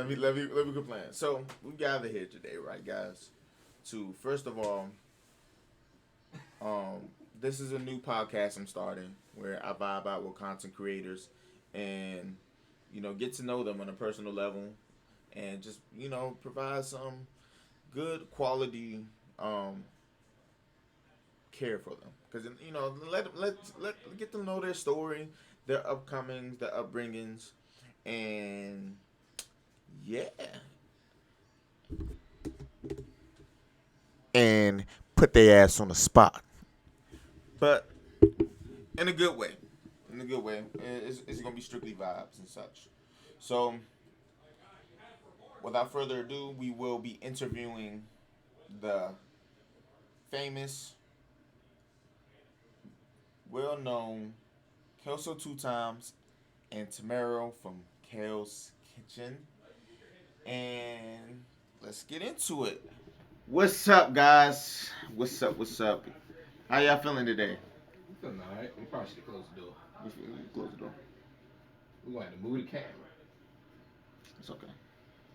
let me complain. So we gather here today, right, guys? To first of all, um, this is a new podcast I'm starting where I vibe out with content creators, and get to know them on a personal level, and just provide some good quality um care for them because let get to know their story, their upcomings, their upbringings, and yeah, and put their ass on the spot, but in a good way. In a good way, it's gonna be strictly vibes and such. So, without further ado, we will be interviewing the famous, well-known Kelso2Times and Tamarrow from Kells Kitchen, and let's get into it. What's up, guys? What's up? What's up? How y'all feeling today? I'm feeling alright. We probably should have closed the door. Close the door. We're going to have to move the camera. It's okay.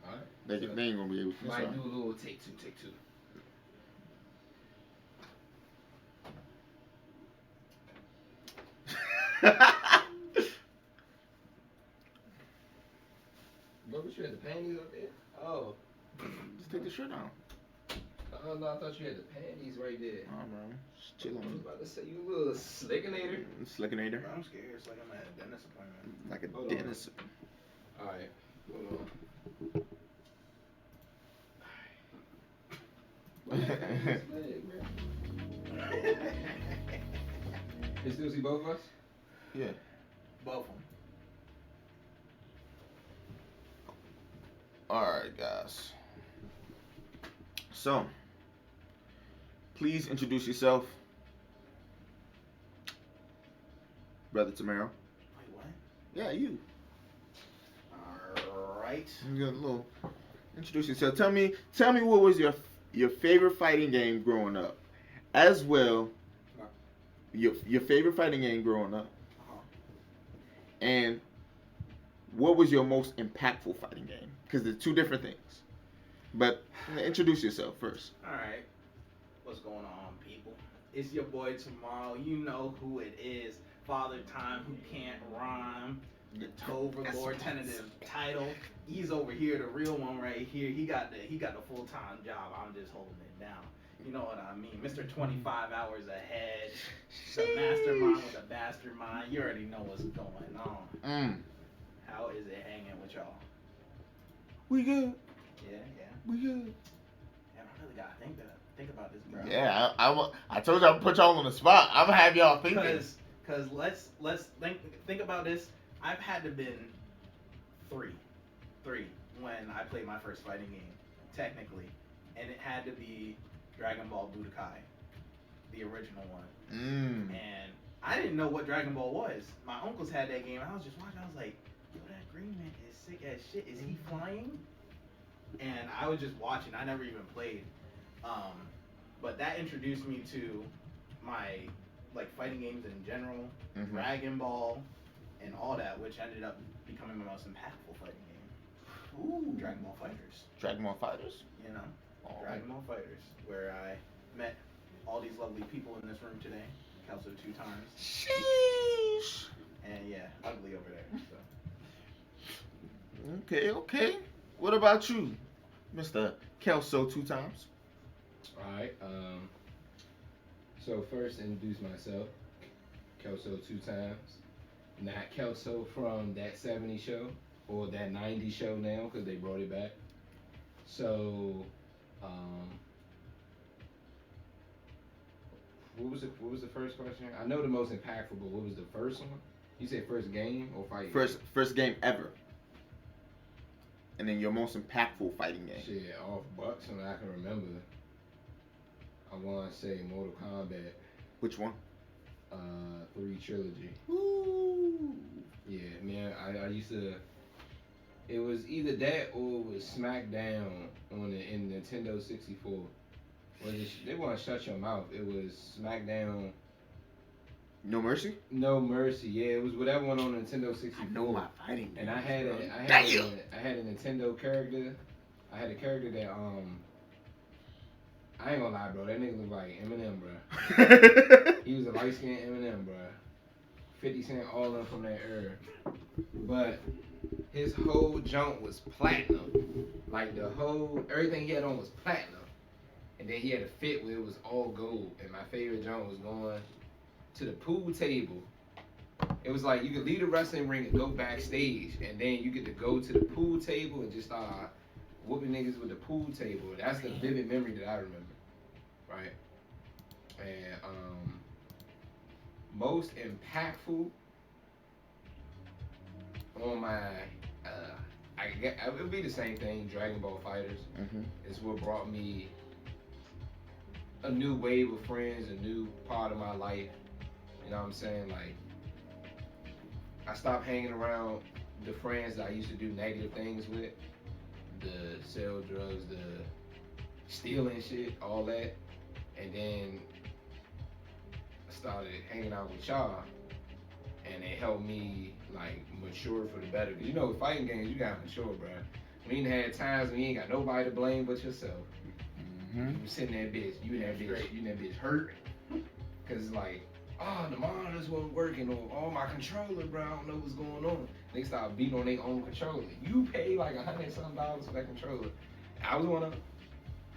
Alright. They ain't gonna be able to. Might do a little take two, take two. What was you had the panties up there? Oh. Just take the shirt off. Oh no, I thought you had the panties right there. Oh, bro. Just chill I was on. about to say you a little slickinator. Slickinator. I'm scared. It's like I'm at a dentist appointment. Like a Hold dentist. Alright. Hold on. Why you got this leg, man? You still see both of us? Yeah. Both of them. Alright, guys. So, please introduce yourself, Brother Tamarrow. Wait, what? Yeah, you. Alright. You got a little. Introduce yourself. Tell me what was your favorite fighting game growing up, as well. Your favorite fighting game growing up, Uh-huh. and what was your most impactful fighting game? Because they're two different things. But introduce yourself first. Alright. What's going on, people? It's your boy Tamarrow. You know who it is. Father Time who can't rhyme. The Overlord tentative title. He's over here, the real one right here. He got the full-time job. I'm just holding it down. You know what I mean? Mr. 25 hours ahead. The mastermind with a bastard mind. You already know what's going on. How is it hanging with y'all? We good. Yeah. We good. Yeah, I really gotta think about this, bro. Yeah, I told you I'd put y'all on the spot. I'm gonna have y'all thinking. Cause let's think about this. I've had to been three when I played my first fighting game, technically, and it had to be Dragon Ball Budokai, the original one. And I didn't know what Dragon Ball was. My uncles had that game. I was just watching. I was like, yo, that green man is sick as shit. Is he flying? And I was just watching. I never even played. But that introduced me to my fighting games in general, Dragon Ball, and all that, which ended up becoming my most impactful fighting game. Ooh. Dragon Ball Fighters. Dragon Ball Fighters. You know, Oh. Dragon Ball Fighters, where I met all these lovely people in this room today, Kelso2Times. Sheesh. And yeah, ugly over there. So. Okay. What about you, Mr. Kelso2Times? Alright, so first introduce myself, Kelso2Times. Not Kelso from that 70s show, or that 90s show now, because they brought it back. So, what was the first question? I know the most impactful, but what was the first one? You said first game or fight? First game ever. And then your most impactful fighting game. Shit, off Bucks, and I can remember. I want to say Mortal Kombat. Which one? 3 trilogy. Ooh. Yeah, man, I used to. It was either that or it was SmackDown in Nintendo 64. They want to shut your mouth. It was SmackDown No Mercy? No Mercy. Yeah, it was whatever one on Nintendo 64. I know my fighting games. And I had bro. I had a Nintendo character. I had a character that I ain't gonna lie, bro. That nigga looked like Eminem, bro. He was a light skinned Eminem, bro. 50 Cent all in from that era. But his whole junk was platinum. Like everything he had on was platinum. And then he had a fit where it was all gold. And my favorite junk was going to the pool table. It was like you could leave the wrestling ring and go backstage. And then you get to go to the pool table and just start whooping niggas with the pool table. That's the vivid memory that I remember. Right? And most impactful on my it would be the same thing. Dragon Ball Fighters is what brought me a new wave of friends, a new part of my life. You know what I'm saying? Like, I stopped hanging around the friends that I used to do negative things with, the sell drugs, the stealing shit, all that, and then I started hanging out with y'all, and it helped me like mature for the better. Cause you know, with fighting games, you gotta mature, bro. When you had times when you ain't got nobody to blame but yourself. You sitting there, bitch. You in that bitch hurt. Cause it's like, oh, the monitors wasn't working, or oh, my controller, bro, I don't know what's going on. They start beating on their own controller. You pay like $100-something for that controller. I was one of them.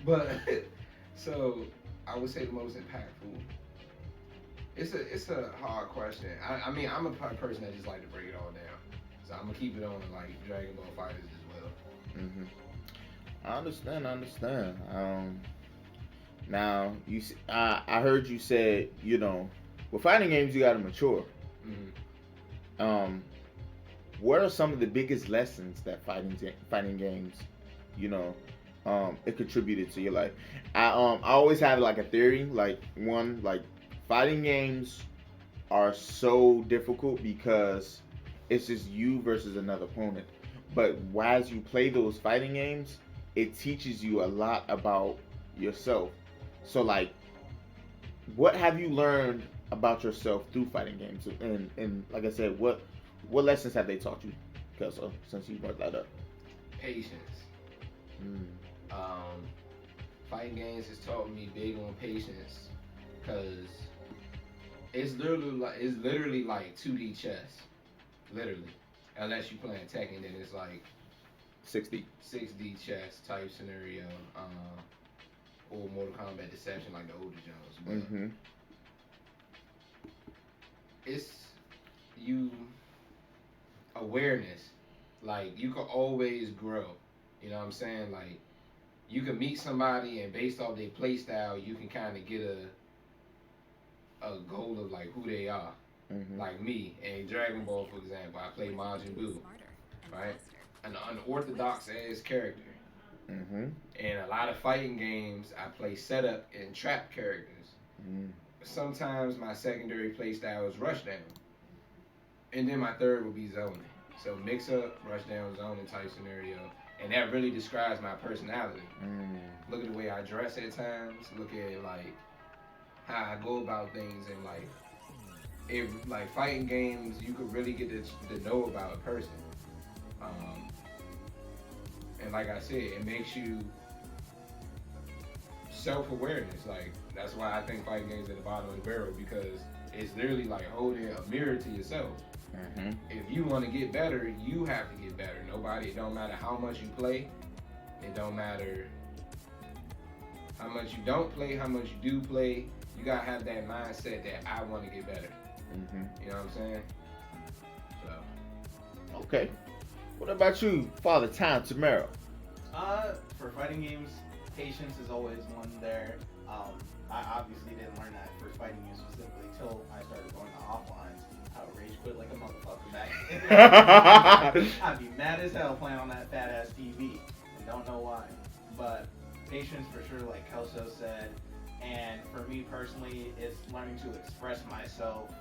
But so I would say the most impactful. It's a hard question. I mean, I'm a person that just like to break it all down. So I'm gonna keep it on like Dragon Ball Fighters as well. I understand. Now I heard you said, you know, with fighting games you gotta mature. What are some of the biggest lessons that fighting games, you know, it contributed to your life? I always have like a theory, like fighting games are so difficult because it's just you versus another opponent. But as you play those fighting games, it teaches you a lot about yourself. So like, what have you learned about yourself through fighting games? And like I said, what lessons have they taught you, Kelso, since you brought that up? Patience. Fighting games has taught me big on patience, cause it's literally like 2D chess, literally. Unless you playing Tekken, then it's like 6D chess type scenario, or Mortal Kombat Deception like the older Jones. But it's you awareness. Like you can always grow. You know what I'm saying? Like you can meet somebody and based off their play style, you can kind of get a goal of like who they are. Like me in Dragon Ball, for example, I play Majin Buu, right? An unorthodox ass character. In a lot of fighting games, I play setup and trap characters. Sometimes my secondary play style is rush down, and then my third will be zoning. So mix up, rush down, zoning type scenario, and that really describes my personality. Look at the way I dress at times. Look at like how I go about things, and like fighting games, you could really get to know about a person. And like I said, it makes you self-awareness. Like that's why I think fighting games at the bottom of the barrel, because it's literally like holding a mirror to yourself. If you want to get better, you have to get better. It don't matter how much you play. It don't matter how much you don't play, how much you do play. You gotta have that mindset that I want to get better. You know what I'm saying? So. Okay. What about you, Father Time Tamarrow? For fighting games, patience is always one there. I obviously didn't learn that for fighting games specifically till I started going to offlines. I would rage quit like a motherfucker back. I'd be mad as hell playing on that fat ass TV and don't know why. But patience for sure, like Kelso said. And for me personally, it's learning to express myself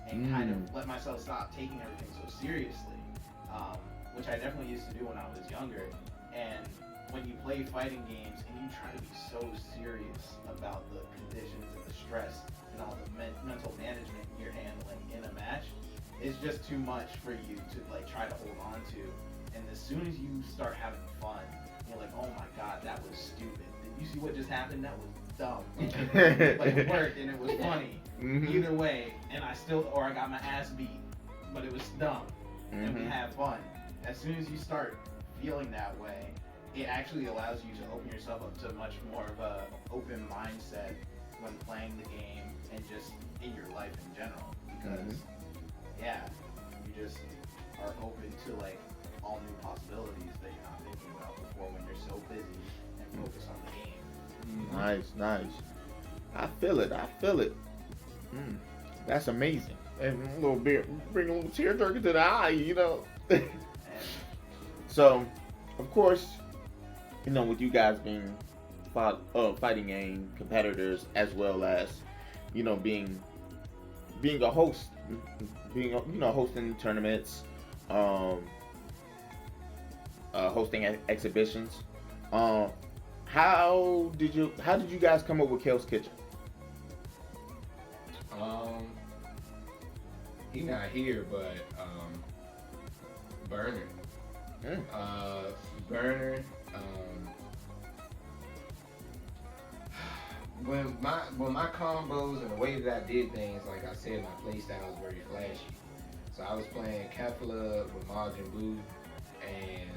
and kind of let myself stop taking everything so seriously, which I definitely used to do when I was younger. And when you play fighting games and you try to be so serious about the conditions and the stress and all the mental management you're handling, it's just too much for you to like try to hold on to. And as soon as you start having fun, you're like, oh my god, that was stupid. Did you see what just happened? That was dumb. But it worked and it was funny. Either way, and I got my ass beat, but it was dumb. And we had fun. As soon as you start feeling that way, it actually allows you to open yourself up to much more of a open mindset when playing the game and just in your life in general. Because yeah, you just are open to like all new possibilities that you're not thinking about before when you're so busy and focused on the game. Nice. I feel it. That's amazing. And a little bit, bring a little tear jerker to the eye, you know. So, of course, you know, with you guys being fighting game competitors as well as, you know, being a host, hosting tournaments, hosting exhibitions. How did you guys come up with Kells Kitchen? He's not here, but Burner. Burner. When my combos and the way that I did things, like I said, my play style was very flashy. So I was playing Kefla with Majin Buu, and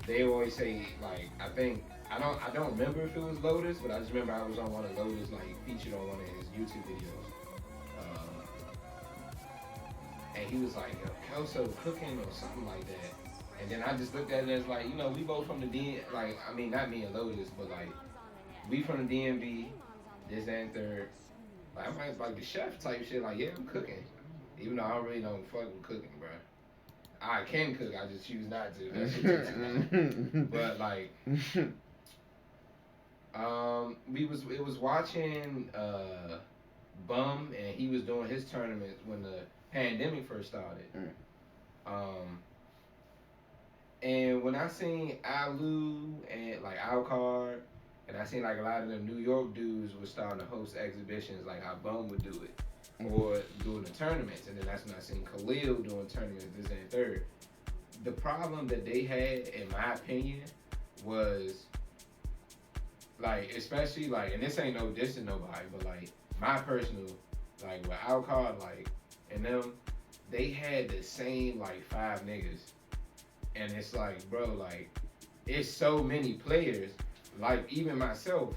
they always say, like, I don't remember if it was Lotus, but I just remember I was on one of Lotus, like, featured on one of his YouTube videos. And he was like, yo, Kelso cooking or something like that. And then I just looked at it as like, you know, we both from the DMV, like, I mean, not me and Lotus, but like, we from the DMV, this and third. Like, I might like the chef type shit, like, yeah, I'm cooking. Even though I don't really know fuck with cooking, bro. I can cook, I just choose not to. That shit takes too long. But like, it was watching Bum, and he was doing his tournament when the pandemic first started. And when I seen Alu and like Alcard, and I seen like a lot of the New York dudes was starting to host exhibitions, like how Bum would do it, or doing the tournaments, and then that's when I seen Khalil doing tournaments, this and third. The problem that they had, in my opinion, was like, especially like, and this ain't no diss to nobody, but like my personal, like with Alcard, like, and them, they had the same like 5 niggas. And it's like, bro, like, it's so many players, like even myself,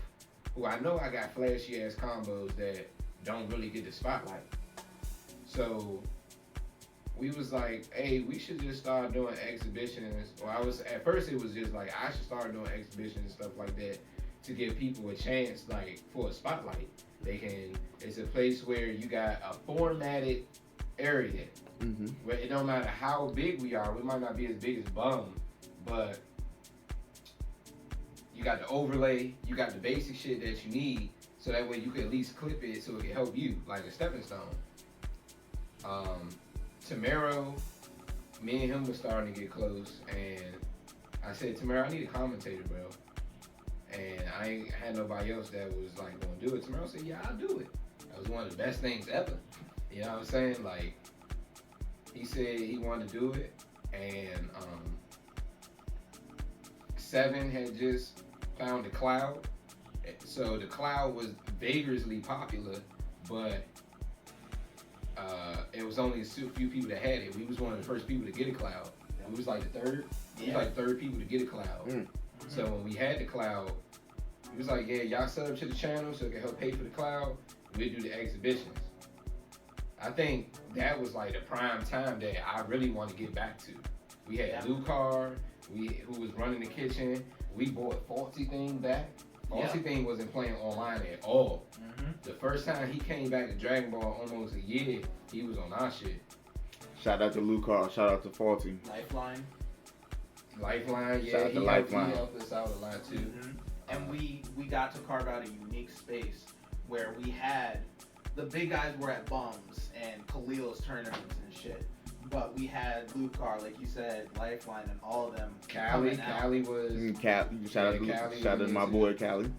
who I know I got flashy ass combos that don't really get the spotlight. So we was like, hey, we should just start doing exhibitions. Or at first it was just like, I should start doing exhibitions and stuff like that to give people a chance, like, for a spotlight. It's a place where you got a formatted area. Where it don't matter how big we are, we might not be as big as Bum, but you got the overlay, you got the basic shit that you need, so that way you can at least clip it so it can help you, like a stepping stone. Tamarrow, me and him were starting to get close, and I said, Tamarrow, I need a commentator, bro. And I ain't had nobody else that was like gonna do it. Tamarrow said, yeah, I'll do it. That was one of the best things ever. You know what I'm saying? Like, he said he wanted to do it, and Seven had just found the Cloud. So the Cloud was vigorously popular, but it was only a few people that had it. We was one of the first people to get a Cloud. We was like the third. We was like the third people to get a Cloud. So when we had the Cloud, we was like, yeah, y'all sub to the channel so it can help pay for the Cloud. We'll do the exhibitions. I think that was like the prime time that I really want to get back to. We had Lucar, who was running the kitchen. We bought Faulty Thing back. Faulty Thing wasn't playing online at all. The first time he came back to Dragon Ball, almost a year, he was on our shit. Shout out to Lucar, shout out to Faulty. Lifeline, yeah, shout out to Lifeline. He helped us out a lot too. And we got to carve out a unique space where we had, the big guys were at Bums and Khalil's tournaments and shit. But we had Lucar, like you said, Lifeline, and all of them. Cali was. Shout out to my boy Cali.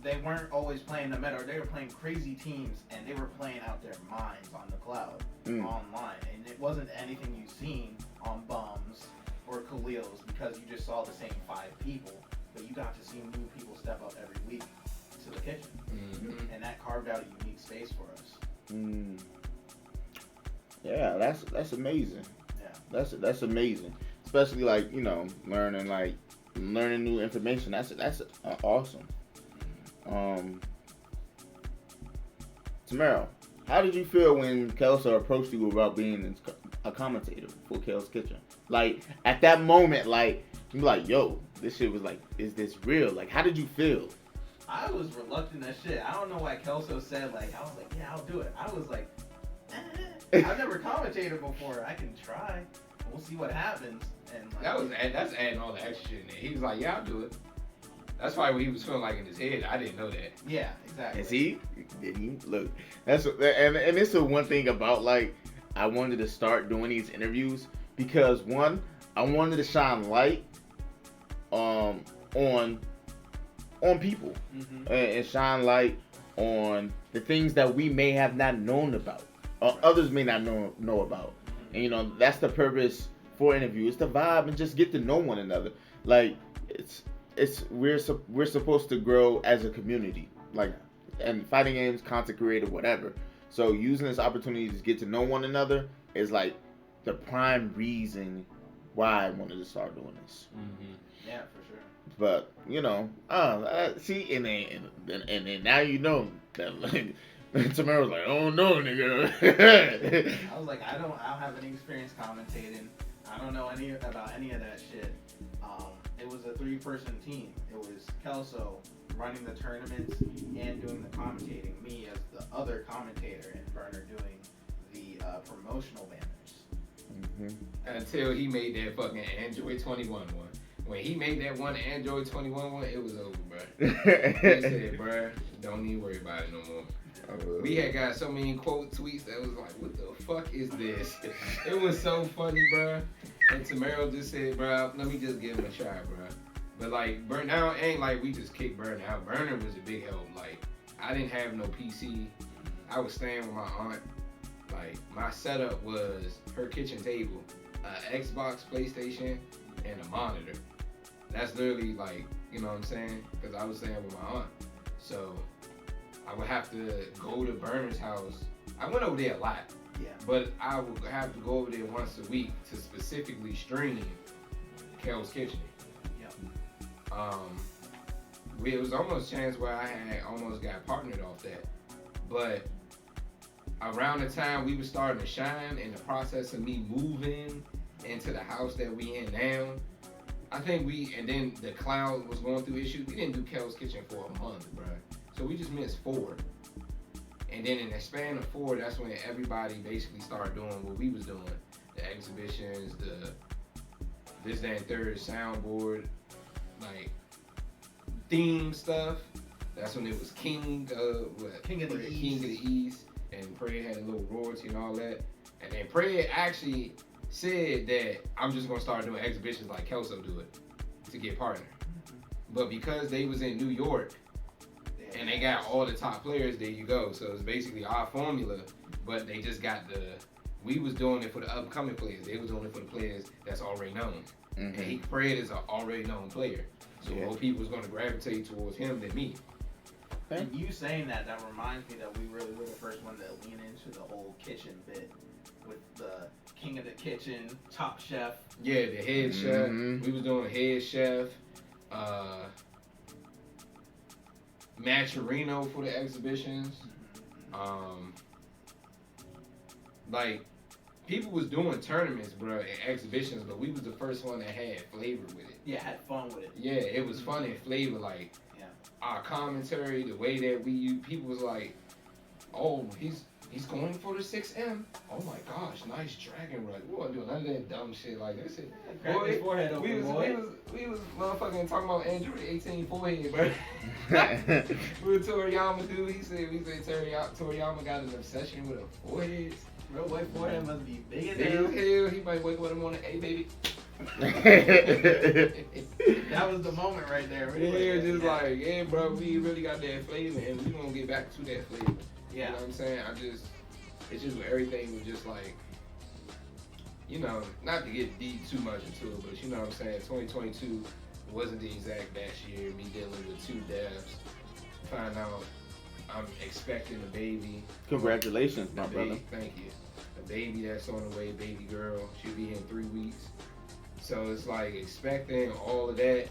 They weren't always playing the meta, they were playing crazy teams, and they were playing out their minds on the Cloud. online, and it wasn't anything you've seen on Bums or Khalil's because you just saw the same 5 people, but you got to see new people step up every week to the kitchen, and that carved out a unique space for us. Yeah, that's amazing. Yeah, That's amazing, especially like learning new information. That's awesome. Tamarrow, how did you feel when Kelso approached you about being a commentator for Kells Kitchen? Like at that moment, like you were like, yo, this shit was like, is this real? Like, how did you feel? I was reluctant as shit. I don't know why Kelso said like, I was like, yeah, I'll do it. I was like, I've never commentated before. I can try. We'll see what happens. And like, that's adding all the extra shit in there. He was like, yeah, I'll do it. That's why what he was feeling like in his head. I didn't know that. Yeah, exactly. And see, didn't you look? That's and it's the one thing about like I wanted to start doing these interviews because one, I wanted to shine light on people and shine light on the things that we may have not known about or others may not know about. And that's the purpose for interview. It's the vibe and just get to know one another. Like we're supposed to grow as a community, like, and fighting games, content creator, whatever. So using this opportunity to get to know one another is like the prime reason why I wanted to start doing this. Yeah, for sure. But see, and then now that like, Tamarrow's like, oh no, nigga. I was like, I don't have any experience commentating. I don't know about any of that shit. It was a 3-person team. It was Kelso running the tournaments and doing the commentating, me as the other commentator, and Burner doing the promotional banners. Until he made that fucking Android 21 one. When he made that one Android 21 one, it was over, bro. He said, bro, don't even worry about it no more. We had got so many quote tweets that was like, what the fuck is this? It was so funny, bro. And Tamarrow just said, bro, let me just give him a try, bro. But like, now ain't like we just kicked Burner out. Burner was a big help. Like, I didn't have no PC. I was staying with my aunt. Like, my setup was her kitchen table, Xbox, PlayStation, and a monitor. That's literally like, you know what I'm saying? Because I was staying with my aunt. So I would have to go to Burner's house. I went over there a lot. Yeah. But I would have to go over there once a week to specifically stream Kells Kitchen. Yep. It was almost a chance where I had almost got partnered off that. But around the time we were starting to shine in the process of me moving into the house that we in now, I think and then the cloud was going through issues. We didn't do Kells Kitchen for a month, bro. So we just missed 4. And then in the span of 4, that's when everybody basically started doing what we was doing. The exhibitions, the this, that, and third soundboard, like theme stuff. That's when it was King of the East. And Prey had a little royalty and all that. And then Prey actually said that I'm just gonna start doing exhibitions like Kelso do it to get partner. But because they was in New York and they got all the top players, there you go. So it's basically our formula, but they just got we was doing it for the upcoming players. They was doing it for the players that's already known. And Fred is an already known player. So more people is gonna gravitate towards him than me. And you saying that reminds me that we really were the first one to lean into the whole kitchen bit with the King of the Kitchen, Top Chef. Yeah, the head chef. We was doing head chef, Maturino for the exhibitions. Like, people was doing tournaments, bro, and exhibitions, but we was the first one that had flavor with it. Yeah, had fun with it. Yeah, it was fun and flavor. Like, our commentary, the way that we use, people was like, oh, he's going for the 6M. Oh my gosh, nice dragon run. We wasn't doing none of that dumb shit like that. His forehead open, we was motherfucking talking about Android 18 forehead, bro. We were Toriyama dude. We said Toriyama got an obsession with a forehead. Real white forehead must be big as hell. He might wake up in the morning, hey baby. That was the moment right there. Like, yeah, bro, we really got that flavor, and we gonna get back to that flavor. Yeah. You know what I'm saying? It's just everything was just like, you know, not to get deep too much into it, but you know what I'm saying. 2022 wasn't the exact best year. Me dealing with 2 deaths. Find out I'm expecting a baby. Congratulations, my brother. Thank you. A baby that's on the way, baby girl. She'll be here in 3 weeks. So it's like expecting all of that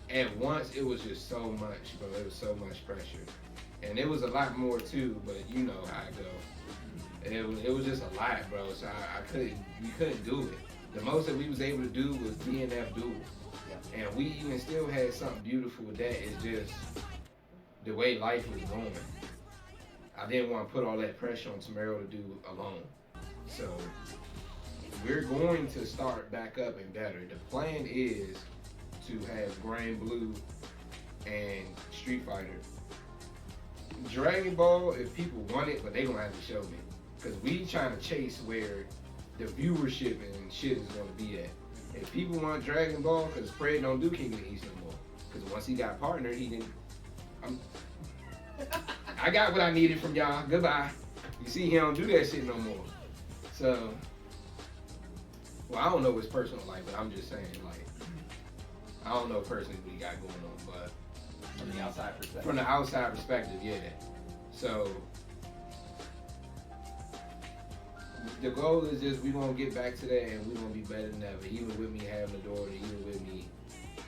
at once. It was just so much, bro. It was so much pressure, and it was a lot more too. But you know how it go. It was just a lot, bro. So we couldn't do it. The most that we was able to do was DNF duel, and we even still had something beautiful with that. It's just the way life was going. I didn't want to put all that pressure on Tamarrow to do alone. So we're going to start back up and better. The plan is to have Grand Blue and Street Fighter. Dragon Ball, if people want it, but they gonna have to show me. Because we trying to chase where the viewership and shit is gonna be at. If people want Dragon Ball, because Fred don't do King of the East no more. Because once he got partnered, he didn't. I got what I needed from y'all. Goodbye. You see, he don't do that shit no more. So, well, I don't know his personal life, but I'm just saying, like, I don't know personally what he got going on, but from the outside perspective. From the outside perspective, yeah. So, the goal is just we're gonna get back to that, and we're gonna be better than ever. Even with me having a daughter, even with me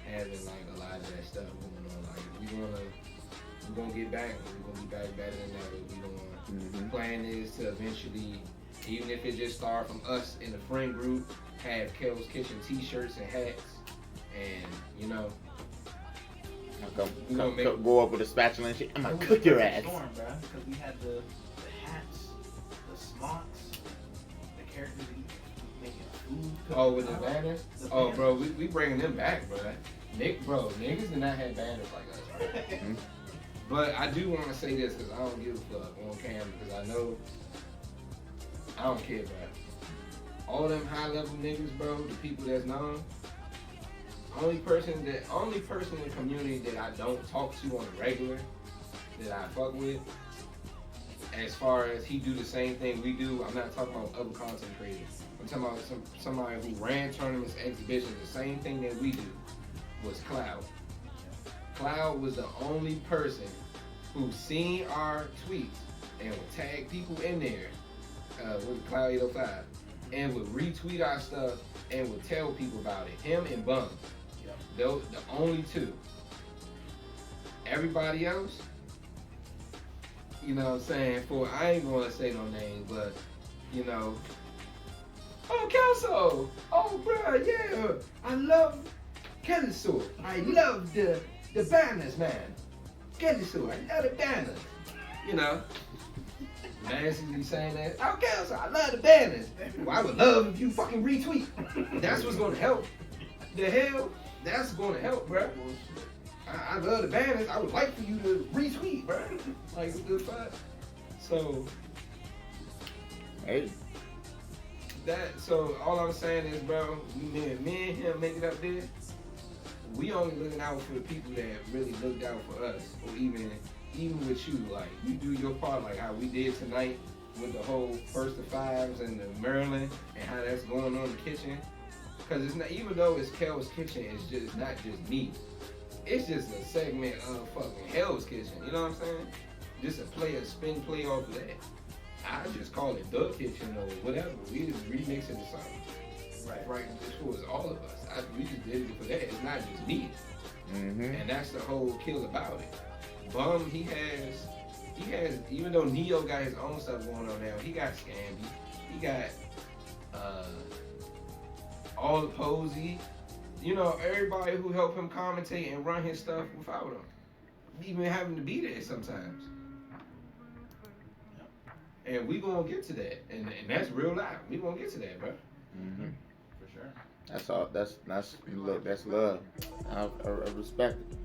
having like a lot of that stuff going on, like we're gonna get back, and we're gonna be back better than ever. The plan is to eventually, even if it just start from us in the friend group, have Kells Kitchen t-shirts and hats, and you know, go up with a spatula and shit. I'm gonna cook your ass. Storm, bro, because we had the hats, the smocks, the characters making food. Oh, with the banners? Oh, bro, we bringing them back, bro. Niggas did not have banners like us, bro. But I do want to say this because I don't give a fuck on camera because I know I don't care, bro. All them high level niggas, bro, the people that's known. Only person in the community that I don't talk to on a regular, that I fuck with, as far as he do the same thing we do, I'm not talking about other content creators. I'm talking about somebody who ran tournaments, exhibitions, the same thing that we do, was Cloud. Cloud was the only person who seen our tweets and would tag people in there with Cloud 805 and would retweet our stuff and would tell people about it. Him and Bum. Those the only two. Everybody else, you know what I'm saying, I ain't gonna say no names, but you know, oh Kelso, oh bruh, yeah, I love Kelso. I love the banners, man. Kelso, I love the banners. You know, basically saying that, oh Kelso, I love the banners. Well, I would love if you fucking retweet. That's what's gonna help. The hell? That's gonna help, bro. I love the banners. I would like for you to retweet, bro. Like, it's good fun. So, hey. So all I'm saying is, bro, me and him make it up there. We only looking out for the people that really looked out for us, or even with you. Like, you do your part, like how we did tonight with the whole first of fives and the Maryland and how that's going on in the kitchen. Because it's not, even though it's Kells Kitchen, it's not just me. It's just a segment of fucking Hell's Kitchen. You know what I'm saying? Just a spin play off of that. I just call it The Kitchen or whatever. We just remix it to something. Right. This was all of us. We just did it for that. It's not just me. And that's the whole kill about it. Bum, he has, even though Neo got his own stuff going on now, he got Scamby. He got, all the Posey, you know, everybody who helped him commentate and run his stuff without him, even having to be there sometimes. And we gonna get to that, and that's real life. We gonna get to that, bro. For sure. That's all. That's look. That's love. I respect it.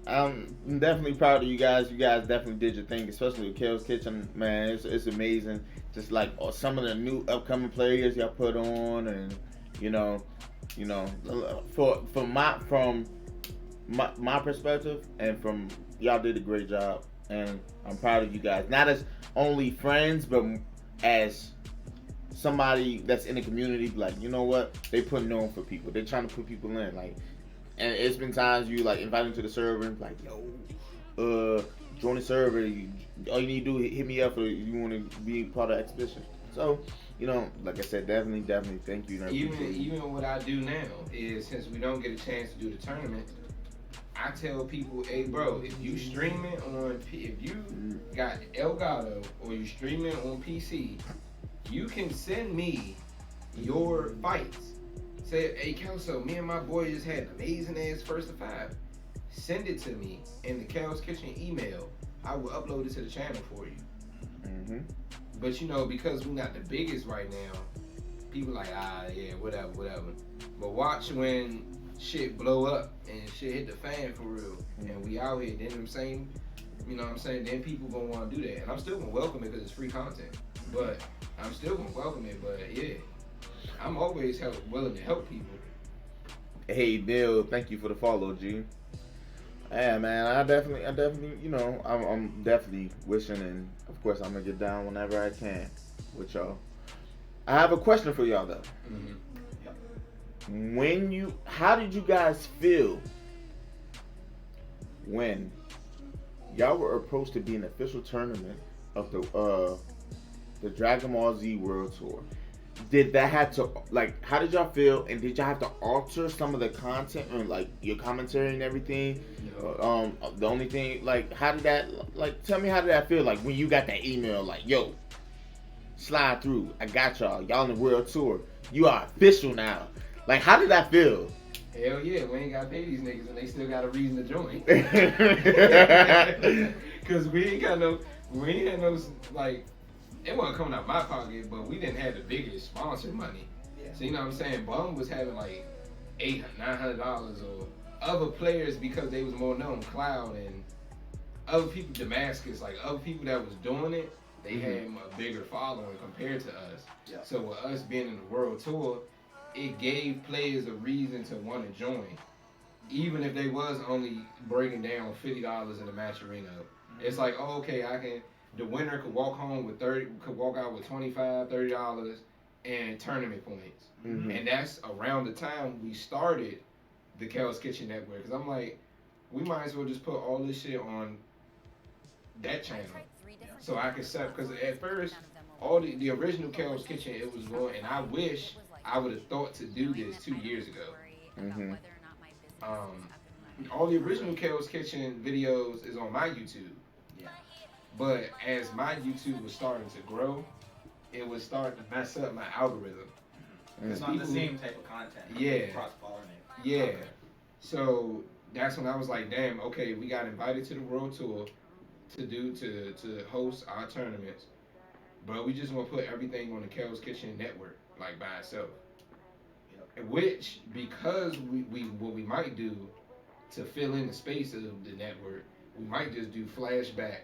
I'm definitely proud of you guys. You guys definitely did your thing, especially with Kells Kitchen. Man, it's amazing. Just like some of the new upcoming players y'all put on, and you know, from my perspective, and from y'all did a great job. and I'm proud of you guys. Not as only friends, but as somebody that's in the community. Like, you know what? They putting on for people. They're trying to put people in. Like, and it's been times you like invite them to the server and like, yo, join the server. All you need to do is hit me up if you want to be part of the exhibition. So, like I said, definitely thank you. Even what I do now is, since we don't get a chance to do the tournament, I tell people, hey bro, if you streaming on, if you got Elgato or you streaming on PC, you can send me your fights. Say, hey Kelso, me and my boy just had an amazing ass first to 5. Send it to me in the Kells Kitchen email. I will upload it to the channel for you. Mm-hmm. But because we're not the biggest right now, people like, yeah, whatever. But watch when shit blow up and shit hit the fan for real, and we out here, then then people gonna want to do that, and I'm still gonna welcome it because it's free content, but I'm still gonna welcome it. But yeah, I'm always willing to help people. Hey Bill, thank you for the follow, G. Yeah, man, I definitely, I'm definitely wishing, and of course I'm gonna get down whenever I can with y'all. I have a question for y'all though. Mm-hmm. How did you guys feel when y'all were approached to be an official tournament of the Dragon Ball Z World Tour? Did that have to, like, how did y'all feel, and did y'all have to alter some of the content or like your commentary and everything? The only thing, like, how did that, like, tell me, how did that feel, like, when you got that email, like, yo, slide through, I got y'all in the World Tour, you are official now. Like, how did that feel? Hell yeah, we ain't got to pay these niggas and they still got a reason to join. Cause we ain't had no, like, it wasn't coming out my pocket, but we didn't have the biggest sponsor money. Yeah. So you know what I'm saying? Bum was having like $800, $900, or other players because they was more known, Cloud and other people, Damascus, like other people that was doing it, they had a bigger following compared to us. Yeah. So with us being in the World Tour, it gave players a reason to want to join, even if they was only breaking down $50 in the match arena. It's like, oh, okay, the winner could walk home with could walk out with $25, $30 and tournament points. Mm-hmm. And that's around the time we started the Kells Kitchen Network. Because I'm like, we might as well just put all this shit on that channel. So I could set, because at first, all the original Kells Kitchen, it was going, and I wish I would have thought to do this 2 years ago. Mm-hmm. All the original Kells Kitchen videos is on my YouTube. Yeah. But as my YouTube was starting to grow, it was starting to mess up my algorithm. It's not the same type of content. Yeah. Cross-pollinate. Yeah. So that's when I was like, damn, okay, we got invited to the World Tour to host our tournaments. But we just want to put everything on the Kells Kitchen Network, like by itself. Yep. Which, because what we might do to fill in the space of the network, we might just do flashback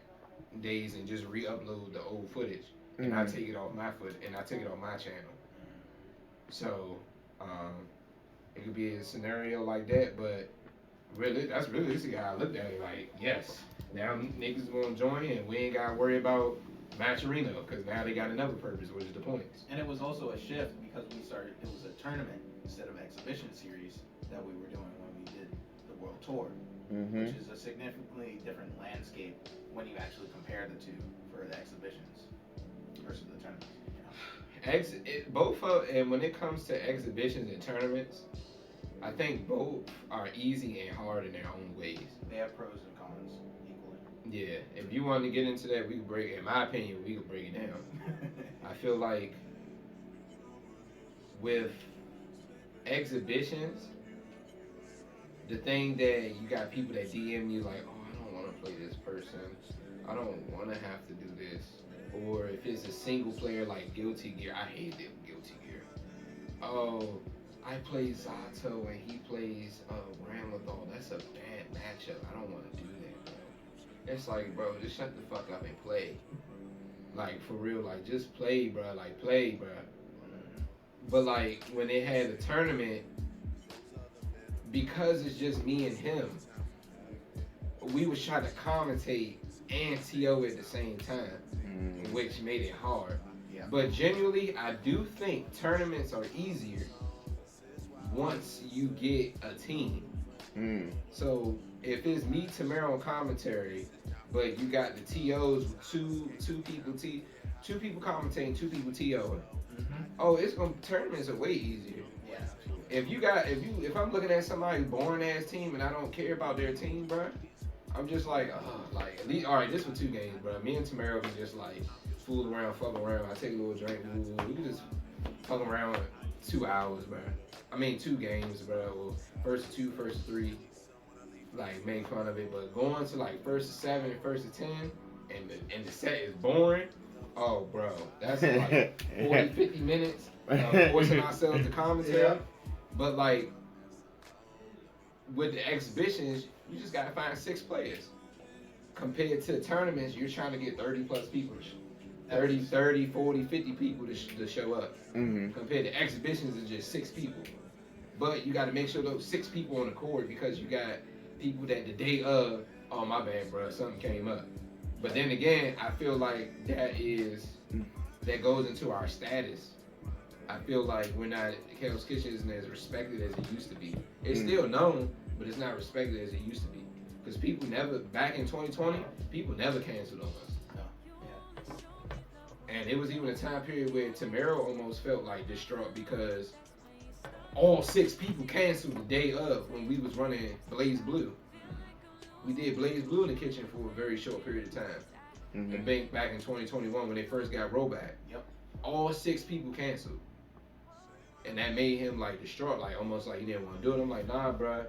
days and just re-upload the old footage, and I take it off my my channel. So it could be a scenario like that, but really, that's realistically how I looked at it. Like, yes, now niggas gonna join, and we ain't gotta worry about match arena, because now they got another purpose, which is the points. And it was also a shift because we started. It was a tournament instead of exhibition series that we were doing when we did the World Tour, which is a significantly different landscape when you actually compare the two for the exhibitions versus the tournaments. Both and when it comes to exhibitions and tournaments, I think both are easy and hard in their own ways. They have pros and cons equally. Yeah, if you want to get into that, we could break. In my opinion, we could break it down. I feel like with exhibitions, the thing that you got people that DM you like, oh, I don't want to play this person. I don't want to have to do this. Or if it's a single player like Guilty Gear, I hate them Guilty Gear. Oh, I play Zato and he plays Ramlethal. That's a bad matchup. I don't want to do that, bro. It's like, bro, just shut the fuck up and play. Like, for real, like, just play, bro. Like, play, bro. But, like, when they had a tournament, because it's just me and him, we was trying to commentate and TO at the same time, which made it hard. Yeah. But genuinely, I do think tournaments are easier once you get a team. So if it's me, Tamarrow, on commentary, but you got the TOs with two people commentating, 2 people TOing. Oh, tournaments are way easier. Yeah. If I'm looking at somebody boring ass team and I don't care about their team, bro, I'm just like, at least, all right, this for 2 games, bro. Me and Tamarrow can just like fool around, fuck around. I take a little drink, we can just fuck around 2 hours, bro. I mean 2 games, bro. Well, first 2, first 3, like make fun of it. But going to like first to 7 and first to 10, and the set is boring. Oh, bro, that's like 40, 50 minutes forcing ourselves to commentary. Yeah. But like with the exhibitions, you just gotta find 6 players. Compared to tournaments, you're trying to get 30 plus people, 30, 40, 50 people to show up. Compared to exhibitions, it's just 6 people. But you got to make sure those 6 people on the court, because you got people that the day of, oh my bad, bro, something came up. But then again, I feel like that goes into our status. I feel like we're not, Kells Kitchen isn't as respected as it used to be. It's still known, but it's not respected as it used to be. Because people never, back in 2020, people never canceled on us. And it was even a time period where Tamarrow almost felt like distraught because all 6 people canceled the day of when we was running Blaze Blue. We did Blaze Blue in the kitchen for a very short period of time. And back in 2021 when they first got rollback. Yep. All 6 people canceled. And that made him like distraught, like almost like he didn't want to do it. I'm like, nah, bro.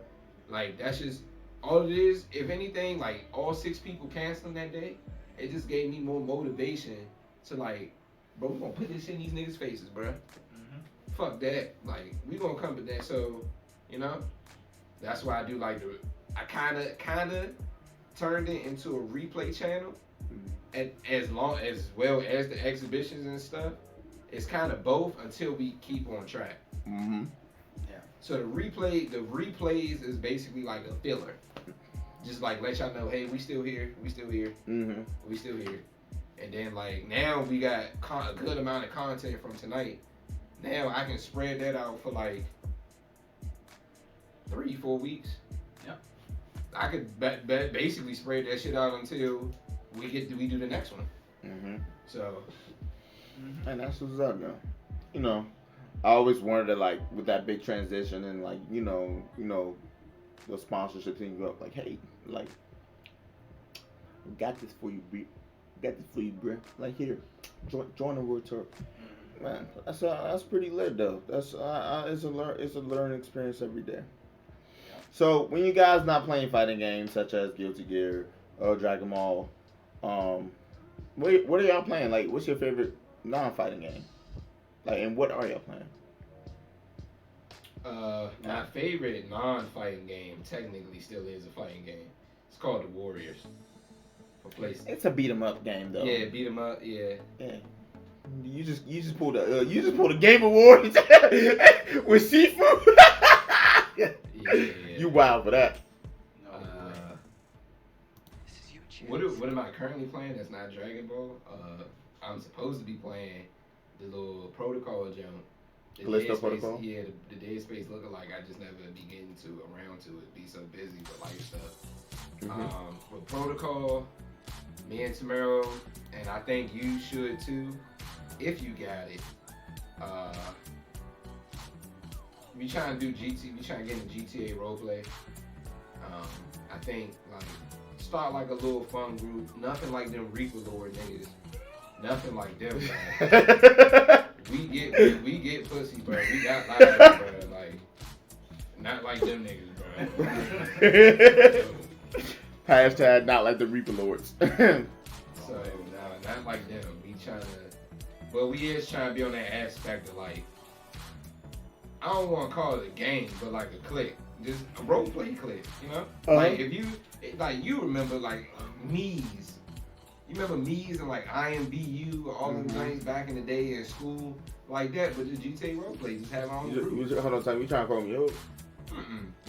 Like that's just all it is. If anything, like all 6 people canceling that day, it just gave me more motivation to like, bro, we gonna put this in these niggas' faces, bro. Fuck that. Like we gonna come to that. So, you know, that's why I do like I kinda turned it into a replay channel, and as well as the exhibitions and stuff. It's kind of both until we keep on track. Yeah. So the replays is basically like a filler. Just like let y'all know, hey, we still here, we still here, we still here. And then like now we got a good amount of content from tonight. Now I can spread that out for like 3-4 weeks. Yeah. I could basically spread that shit out until we do the next one. So. And that's what's up, man. You know, I always wanted to like with that big transition and like you know the sponsorship thing go up like, hey, like we got this for you, bro. Like here, join the World Tour. Man, that's pretty lit though. That's it's a learning experience every day. So when you guys not playing fighting games such as Guilty Gear or Dragon Ball, what are y'all playing? Like, what's your favorite non-fighting game? Like, and what are y'all playing? My favorite non-fighting game technically still is a fighting game. It's called The Warriors. For PlayStation. It's a beat 'em up game though. Yeah, beat 'em up. Yeah. Yeah. You just pulled a Game Awards with seafood. Yeah. You wild for that. What am I currently playing that's not Dragon Ball? I'm supposed to be playing the little protocol jump. Callisto Protocol? Yeah, the Dead Space lookalike. I just never be getting around to it. Be so busy with life stuff. With Protocol, me and Tamarrow, and I think you should too, if you got it. We trying to do GT. We trying to get in GTA roleplay. I think like start like a little fun group. Nothing like them Reaper Lord niggas. Nothing like them, man. we get pussy, bro. We got lives, bro. Like, not like them niggas, bro. Hashtag not like the Reaper Lords. So, nah, not like them. We trying to, but we is trying to be on that aspect of like, I don't want to call it a game, but like a clique. Just a role play clique, you know? Like, if you, like, you remember like Mies. You remember Mies and like IMBU, all them things back in the day in school, like that, but the GTA roleplay just have our own group. Hold on, time. You trying to call me old?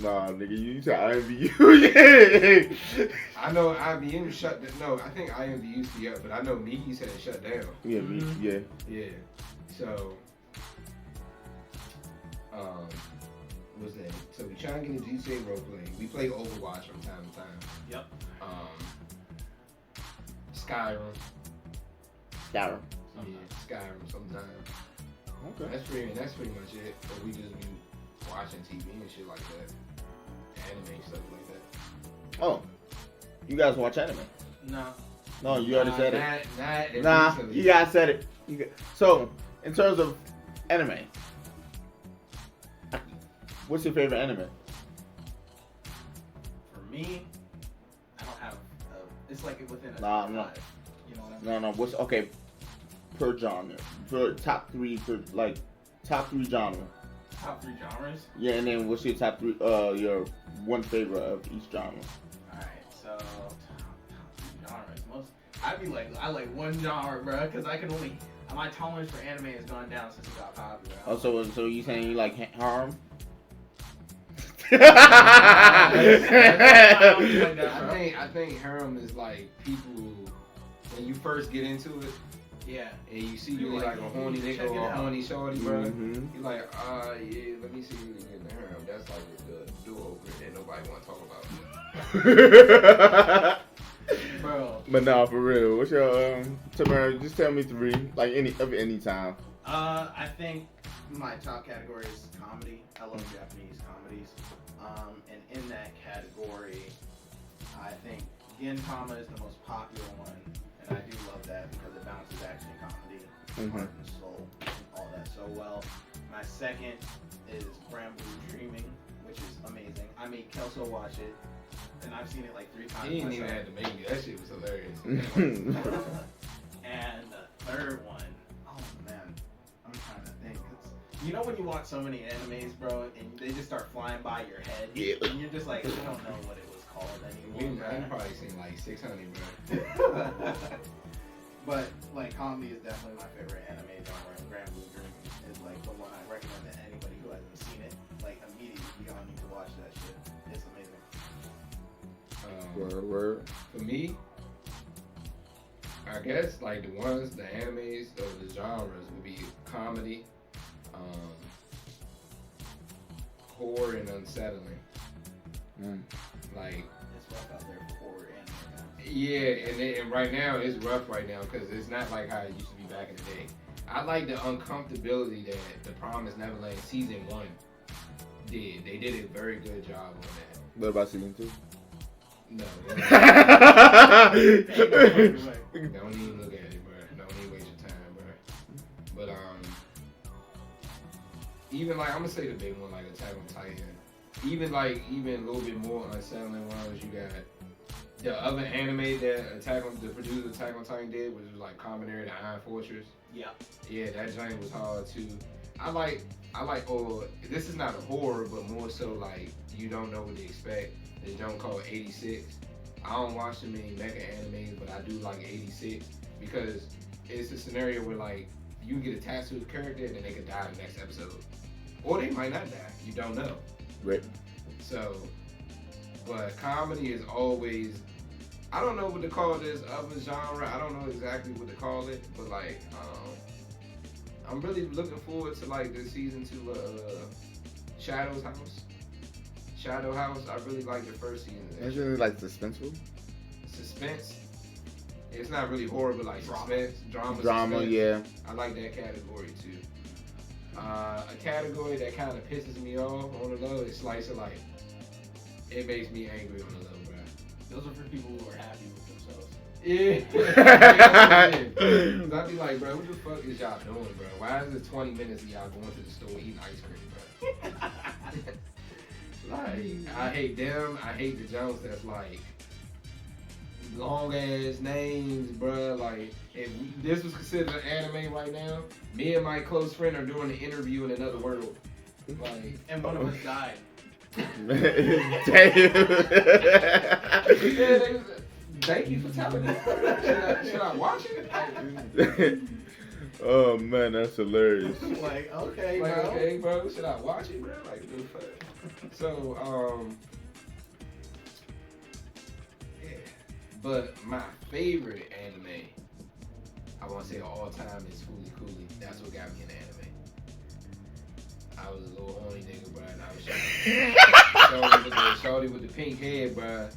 Nah, nigga, you said IMVU. Yeah. I know IBM shut down. No, I think IMVU used to be up, but I know Mickey said it shut down. Yeah, yeah. Yeah. So, what's that? So we try and get into GTA roleplay. We play Overwatch from time to time. Yep. Skyrim. Skyrim. Yeah, Skyrim sometimes. Okay. That's pretty much it. But we just be watching TV and shit like that. Anime stuff like that. Oh, you guys watch anime? No. No, you already said it. Nah, Nah, you guys said it. So, in terms of anime, what's your favorite anime? For me, I don't have. It's like within a Nah, top no. five. You know what I mean? No, what's okay per genre? For top three genre. Top 3 genres. Yeah, and then what's your top 3? Your one favorite of each genre. Alright, so top 3 genres. I like one genre, bro, because I can only. My tolerance for anime has gone down since it got popular. Oh, so you saying you like harem? I think harem is like people when you first get into it. Yeah. And you see you like a horny nigga or a horny shorty, bro. You're like, yeah, let me see you in the harem. That's like the do-over that nobody want to talk about. Bro. But nah, for real. What's your Tamarrow? Just tell me 3, like any time. I think my top category is comedy. I love Japanese comedies. And in that category, I think Gintama is the most popular one, and I do love that because it balances action, comedy, heart and soul, and all that so well. My second is Grand Blue Dreaming, which is amazing. I made Kelso watch it, and I've seen it like 3 times. He didn't even have to make me. That shit was hilarious. And the third one, oh man, I'm trying to think. You know when you watch so many animes, bro, and they just start flying by your head, and you're just like, I don't know what it was called anymore. I've probably seen like 600, bro. But like comedy is definitely my favorite anime genre, and Grand Blue Dream is like the one I recommend to anybody who hasn't seen it. Like immediately, y'all need to watch that shit. It's amazing. Word. For me, I guess like the animes or the genres would be comedy, horror, and unsettling. Like it's rough out there for horror anime now. Yeah, and right now it's rough right now because it's not like how it used to be back in the day. I like the uncomfortability that The Promised Neverland season 1 did. They did a very good job on that. What about season 2? No. Don't even look at it, bro. Don't even waste your time, bro. But even like I'm gonna say the big one, like Attack on Titan. Even a little bit more unsettling ones. You got the other anime that the producer of Attack on Titan did, which was like Commentary to Iron Fortress. Yeah, that joint was hard too. I like. This is not a horror, but more so like you don't know what to expect. The joint called 86. I don't watch too many mecha animes, but I do like 86 because it's a scenario where like you can get attached to a character and then they could die in the next episode, or they might not die. You don't know. Right. So, but comedy is always. I don't know what to call this other genre. I don't know exactly what to call it, but like, I'm really looking forward to like the season 2 Shadow's House. Shadow House, I really like the first season. It's really like suspenseful. Suspense. It's not really horror, but like suspense, drama. Suspense. Yeah. I like that category too. A category that kind of pisses me off on the low is slice of life. It makes me angry on the low, bro. Those are for people who are happy with themselves. Yeah. I'd be like, bro, what the fuck is y'all doing, bro? Why is it 20 minutes of y'all going to the store eating ice cream, bro? Like, I hate them. I hate the Jones that's like long ass names, bro. Like, if this was considered an anime right now, me and my close friend are doing an interview in another world. Like, and one of us died. Thank you for telling me. Should I watch it? Oh man, that's hilarious. Like, okay, like, bro. okay, bro. Should I watch it, bro? Like, dude, fuck. So, yeah. But my favorite anime, I want to say of all time, is Fooly Cooly. That's what got me in anime. I was a little horny nigga, bro, and I was shorty with the pink head, bro.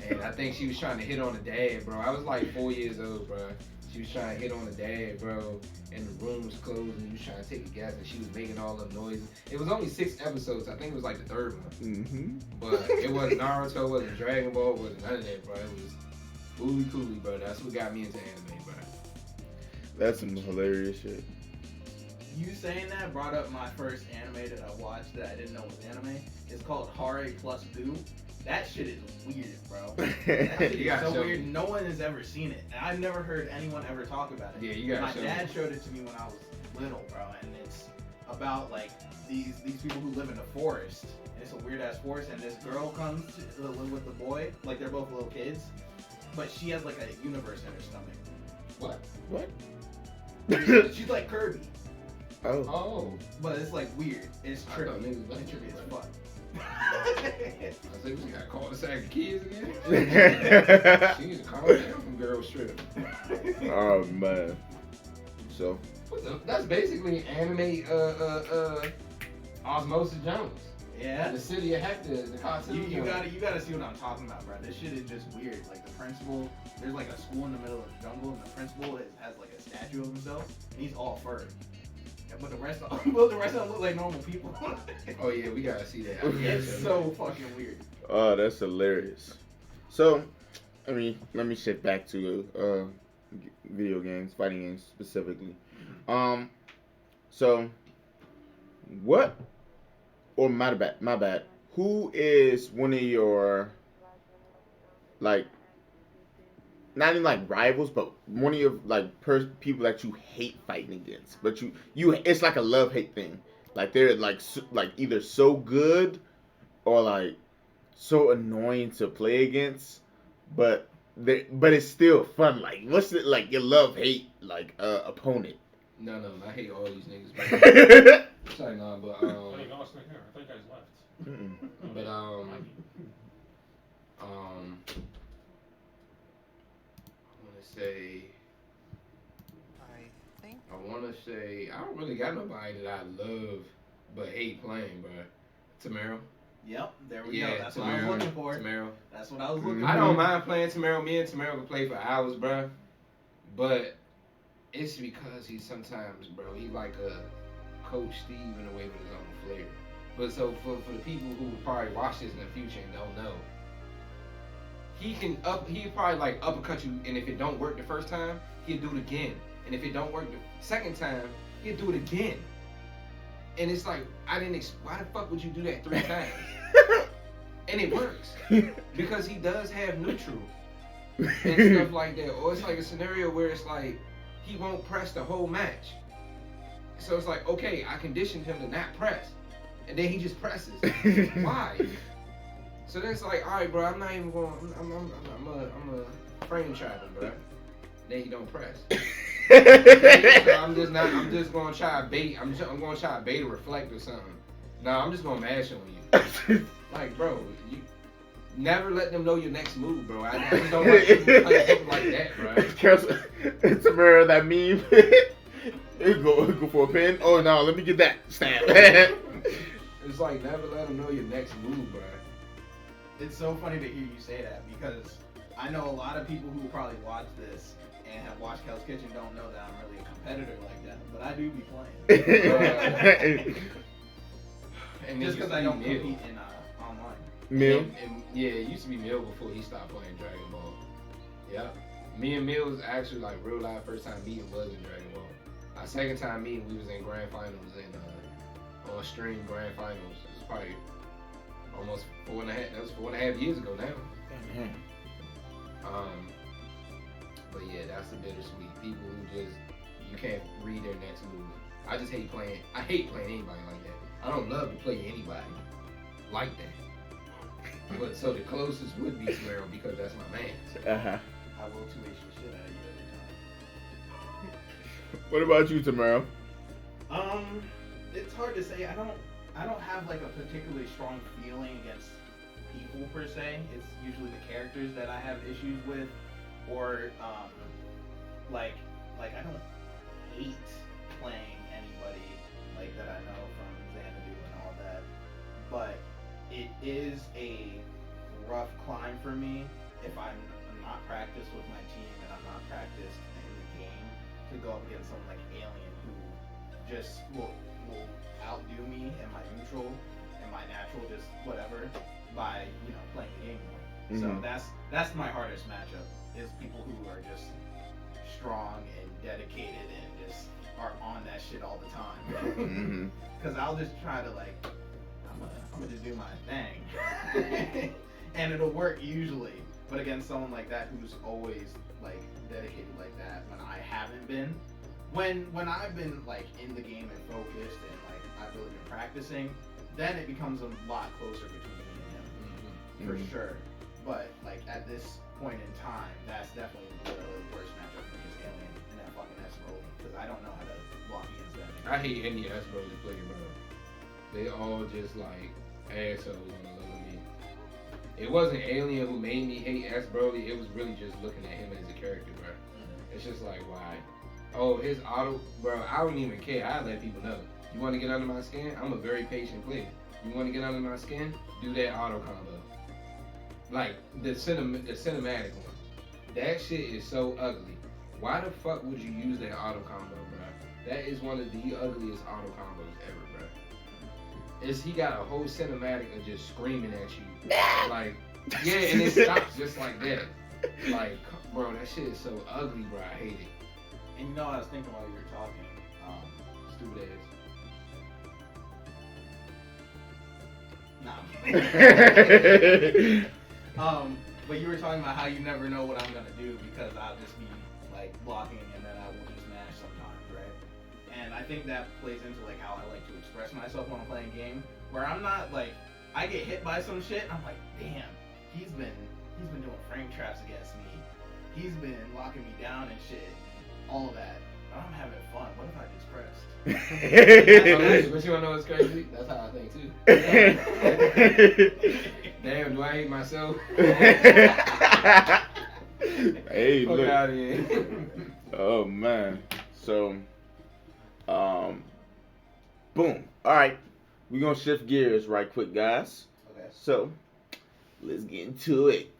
And I think she was trying to hit on the dad, bro. I was like 4 years old, bro. She was trying to hit on the dad, bro. And the room was closed, and he was trying to take a gas, and she was making all the noises. It was only 6 episodes. I think it was like the 3rd one. Mm-hmm. But it wasn't Naruto, it wasn't Dragon Ball, it wasn't none of that, bro. It was Fooly Cooly, bro. That's what got me into anime, bro. That's some hilarious shit. You saying that brought up my first anime that I watched that I didn't know was anime. It's called Hare plus Boo. That shit is weird, bro. That shit is so weird. No one has ever seen it. And I've never heard anyone ever talk about it. Yeah, you gotta My show dad me. showed it to me when I was little, bro. And it's about like these people who live in a forest. And it's a weird ass forest. And this girl comes to live with the boy. Like they're both little kids. But she has like a universe in her stomach. What? She's like Kirby. Oh. But it's like weird. It's I thought trippy. niggas like It's trippy as bro. fuck. I think we got called to sack the kids again. She needs to calm down from girl strip. Oh man. So. That's basically anime Osmosis Jones. Yeah. The city of Hector, the cartoon. You gotta see what I'm talking about, bro. This shit is just weird. Like the principal, there's like a school in the middle of the jungle, and the principal has like a statue of himself, and he's all furry. But the rest of them look like normal people. Oh yeah, we gotta see that. It's so fucking weird. Oh, that's hilarious. So, I mean, let me shift back to video games, fighting games specifically. So, what? Or my bad. Who is one of your like? Not even like rivals, but one of your like people that you hate fighting against. But you it's like a love-hate thing. Like they're like either so good or like so annoying to play against, but it's still fun. Like what's it like your love-hate like opponent? No, I hate all these niggas. Sorry, no, but I lost my hair. I think I was left. Mm-mm. but I want to say I don't really got nobody that I love but hate playing, bro. Tamarrow. Yep, there we go. That's what I was Tamarrow, looking for. Tamarrow. That's what I was looking for. I don't mind playing Tamarrow. Me and Tamarrow can play for hours, bro. But it's because he sometimes, bro, he like a Coach Steve in a way with his own flair. But so for the people who would probably watch this in the future and don't know, he probably like uppercut you, and if it don't work the first time, he'll do it again. And if it don't work the second time, he'll do it again. And it's like, why the fuck would you do that 3 times? And it works. Because he does have neutral and stuff like that. Or it's like a scenario where it's like, he won't press the whole match. So it's like, okay, I conditioned him to not press. And then he just presses. Why? So then it's like, all right, bro, I'm not even going, I'm a frame trap him, bro. Then he don't press. So I'm just gonna try to bait. I'm gonna try to bait or reflect or something. No, I'm just gonna mash on you. Like, bro, you never let them know your next move, bro. I just don't want you to play something like that, bro. It's a mirror that meme. Go for a pin. Oh no, let me get that stab. It's like never let them know your next move, bro. It's so funny to hear you say that because I know a lot of people who probably watch this and have watched Kells Kitchen don't know that I'm really a competitor like that, but I do be playing. And just because I don't compete in online. Mill? Yeah, it used to be Mill before he stopped playing Dragon Ball. Yeah. Me and Mill was actually like real life first time meeting was in Dragon Ball. Our second time meeting we was in grand finals on stream grand finals. It was probably almost 4.5 years ago now. But yeah, that's the bittersweet. People who just, you can't read their next move. I hate playing anybody like that. I don't love to play anybody like that. But so the closest would be Tamarrow because that's my man. Uh-huh. I will 2H the shit out of you every time. What about you, Tamarrow? It's hard to say. I don't I don't have like a particularly strong feeling against people per se. It's usually the characters that I have issues with, or like I don't hate playing anybody like that I know from Xanadu and all that, but it is a rough climb for me if I'm not practiced with my team and I'm not practiced in the game to go up against someone like Alien who just will outdo me in my neutral and my natural just whatever by playing the game more. So that's my hardest matchup is people who are just strong and dedicated and just are on that shit all the time. Because I'll just try to like I'm gonna just do my thing, and it'll work usually. But against someone like that who's always like dedicated like that, when I haven't been, when I've been like in the game and focused and like I've really been practicing, then it becomes a lot closer between me and him, for sure. But like at this point in time, that's definitely the worst matchup for me is Alien and that fucking S roll because I don't know how to block against that. I hate any S bros that play, bro. They all just like assholes on the little me. It wasn't Alien who made me hate S Broly. It was really just looking at him as a character, bro. It's just like, why? Oh, his auto, bro. I don't even care. I let people know. You want to get under my skin? I'm a very patient player. You want to get under my skin? Do that auto combo. Like the cinematic one. That shit is so ugly. Why the fuck would you use that auto combo, bro? That is one of the ugliest auto combos ever, bro. He got a whole cinematic of just screaming at you. Like, yeah, and it stops just like that. Like, bro, that shit is so ugly, bro. I hate it. And I was thinking while you were talking, stupid ass. Nah. But you were talking about how you never know what I'm gonna do because I'll just be like blocking and then I will just mash sometimes, right? And I think that plays into like how I like to express myself when I'm playing a game, where I'm not like I get hit by some shit and I'm like, damn, he's been doing frame traps against me. He's been locking me down and shit, all of that. But I'm having fun. What if I just pressed? But you wanna know what's crazy? That's how I think too. Damn, do I hate myself? Hey, Fuck look. out of here. Oh man. So, boom. All right, we're gonna shift gears right quick, guys. Okay. So, let's get into it.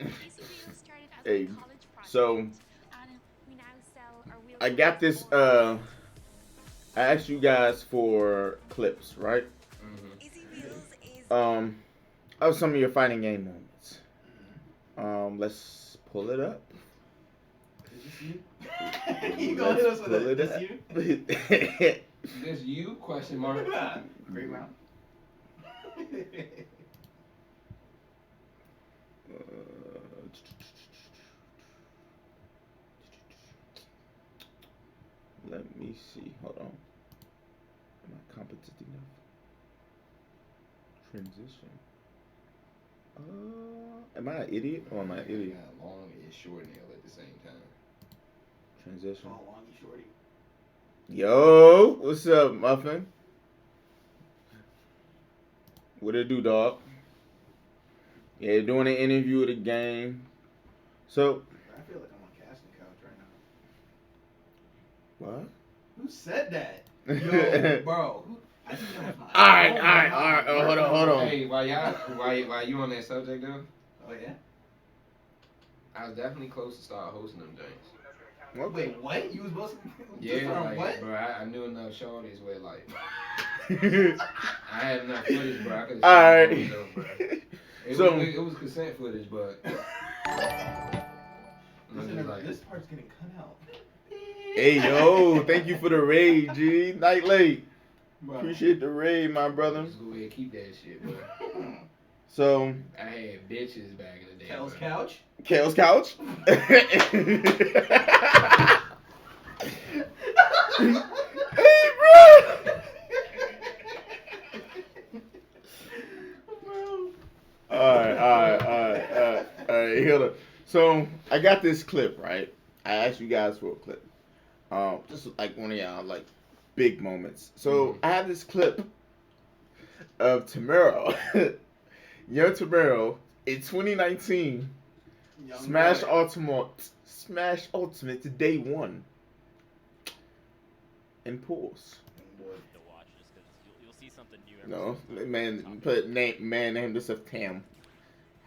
Hey, so I got this. I asked you guys for clips, right? Of some of your fighting game moments. Let's pull it up. Is this you? You gonna hit us with it? This you? This you? Question mark. Great round. Let me see. Hold on. Am I competent enough? Transition. Am I an idiot or am I an idiot? Got long and short nail at the same time. Transition. Oh, longy shorty. Yo, what's up, Muffin? What it do, dog? Yeah, doing an interview of the game. So. I feel like I'm on casting couch right now. What? Who said that? Yo, bro. I think that was my. Alright. Hold on. Hey, while you on that subject though? Oh yeah. I was definitely close to start hosting them things. What? Wait, what? You was supposed to? Yeah, like, what? bro, I knew enough shorties where like I had enough footage, bro. I could have Alright. bro. It was consent footage, but This part's getting cut out. Hey yo, thank you for the raid, G. Night late. Bro. Appreciate the raid, my brother. just go ahead and keep that shit, bro. So, I had bitches back in the day. Kells bro. couch. Kells couch. Hey, bro. Alright. Hold up. So I got this clip, right? I asked you guys for a clip. Just like one of y'all like big moments. So I have this clip of Tamarrow. Young Tamarrow in 2019 Young Smash boy. Ultimate Day 1 and pulls. Young boy. To watch just because you'll see something new every No, single time. man, man named this of Tam.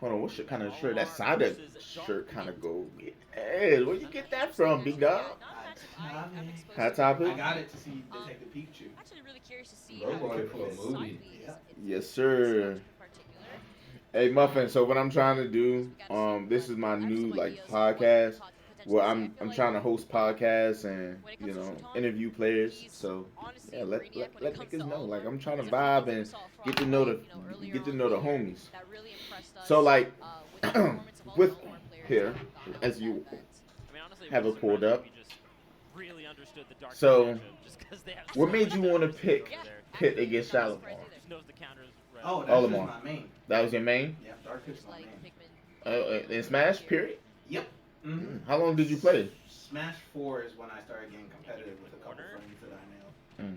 Hold on, what shirt kind of shirt? That side of shirt kind of go. Hey, where you get that from, big dog? Hot Topic? I got it to see Detective Pikachu. Actually, really curious to see Bro how bought it it for a plays movie. sideways Yeah. if Yes, it's sir. in particular. Hey, Muffin. So what I'm trying to do, this is my new like podcast. Well, I'm trying to host podcasts and interview players. So yeah, let niggas know. Like I'm trying to vibe and get to know the homies. So like with here, as you I mean, honestly, have it pulled up. if you just really understood the dark So, matchup, just 'cause they have what so made much you want to diversity pick over there. Pitt against Shalimar? Just knows the counters right. Oh, that's All just of 'em. my main. That was your main? Yeah, Dark Pit's my main. In Smash, period? Yep. Mm-hmm. How long did you play? Smash 4 is when I started getting competitive with a couple friends that I know.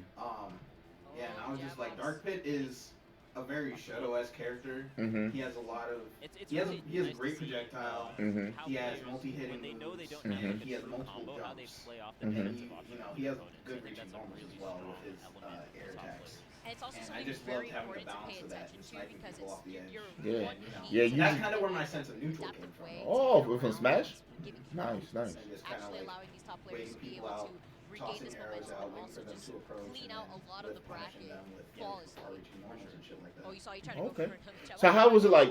Yeah, and I was just like, Dark Pit is a very Shadow-esque character. Mm-hmm. He has a lot of. It's He has really he has nice to great see, projectile. Mm-hmm. how He has players, multi-hitting when they know they moves. don't have like a He has true multiple combo, how they jumps. play off the Mhm. defensive He, options you know, of he their has opponents. good I think reaching that's a moments really as well strong with his element for air top attacks. players. And it's also And I something just very loved having the important to balance pay of that attention and to sniping because people off the edge. you're Yeah. one Yeah, piece you- That's kind of where my sense of neutral came from. Oh, from Smash? giving you Nice, confidence, nice. And just kind of actually like allowing these top players waiting to be people able out, to regain tossing this arrows momentum out, and waiting also for them just to approach, clean and out a lot of the with punishing bracket them with flawlessly. far-reaching moments and shit like that. Oh, you saw you trying to Okay. go for another So how was it like,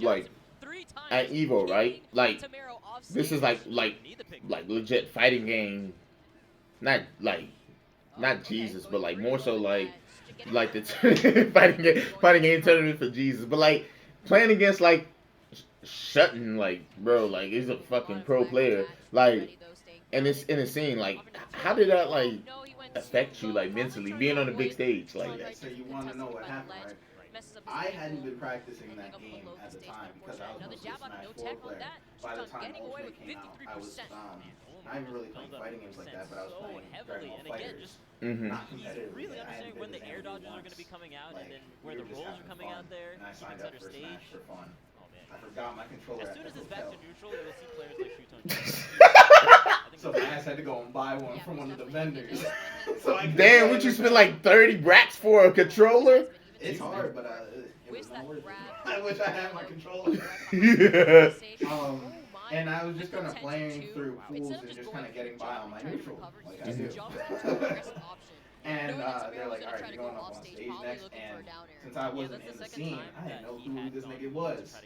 like three times, at Evo, right? keeping Like Tamarrow off this is stage. like legit fighting game, not like not Okay, Jesus, going but like three, more so rolling like that, the fighting game tournament for Jesus, but like playing against like Shutting like bro, like he's a fucking pro player, like and it's scene like how did that like affect you like mentally being on a big stage like Okay, that? so you want to know what happened, right? I hadn't been practicing that game at the time because I was mostly a Smash 4 player. By the time Ultimate came out, I was not even really playing fighting games like that, but I was playing Dragon Ball Fighters. Mm-hmm. Not competitively. Really I hadn't understanding when been the to air Xanadu dodges are once. going to be coming out Like, and then we where the were just rolls are having coming fun, out there. and I signed up center for stage. Smash for fun. Oh man. I forgot my controller As at soon the as it's back hotel. to neutral, you'll see players like Shuton. I think So my ass had to go and buy one from one of the vendors. So I could Damn, play would you with spend that. like 30 racks for a controller? It's hard, but it was not worth it. I wish I had my controller. And I was just kind of playing through pools and just kind of getting by on my neutral, like I do. And they're like, all right, you're going up on stage next. And since I wasn't in the scene, I had no clue who this nigga was.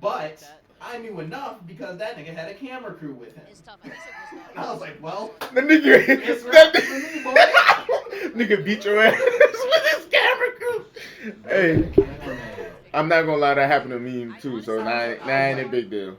But I knew enough because that nigga had a camera crew with him. And I was like, well, The nigga, it's that right for me, boy. nigga beat your ass with his camera crew. Hey, I'm not gonna lie, that happened to me too. So now ain't a big deal.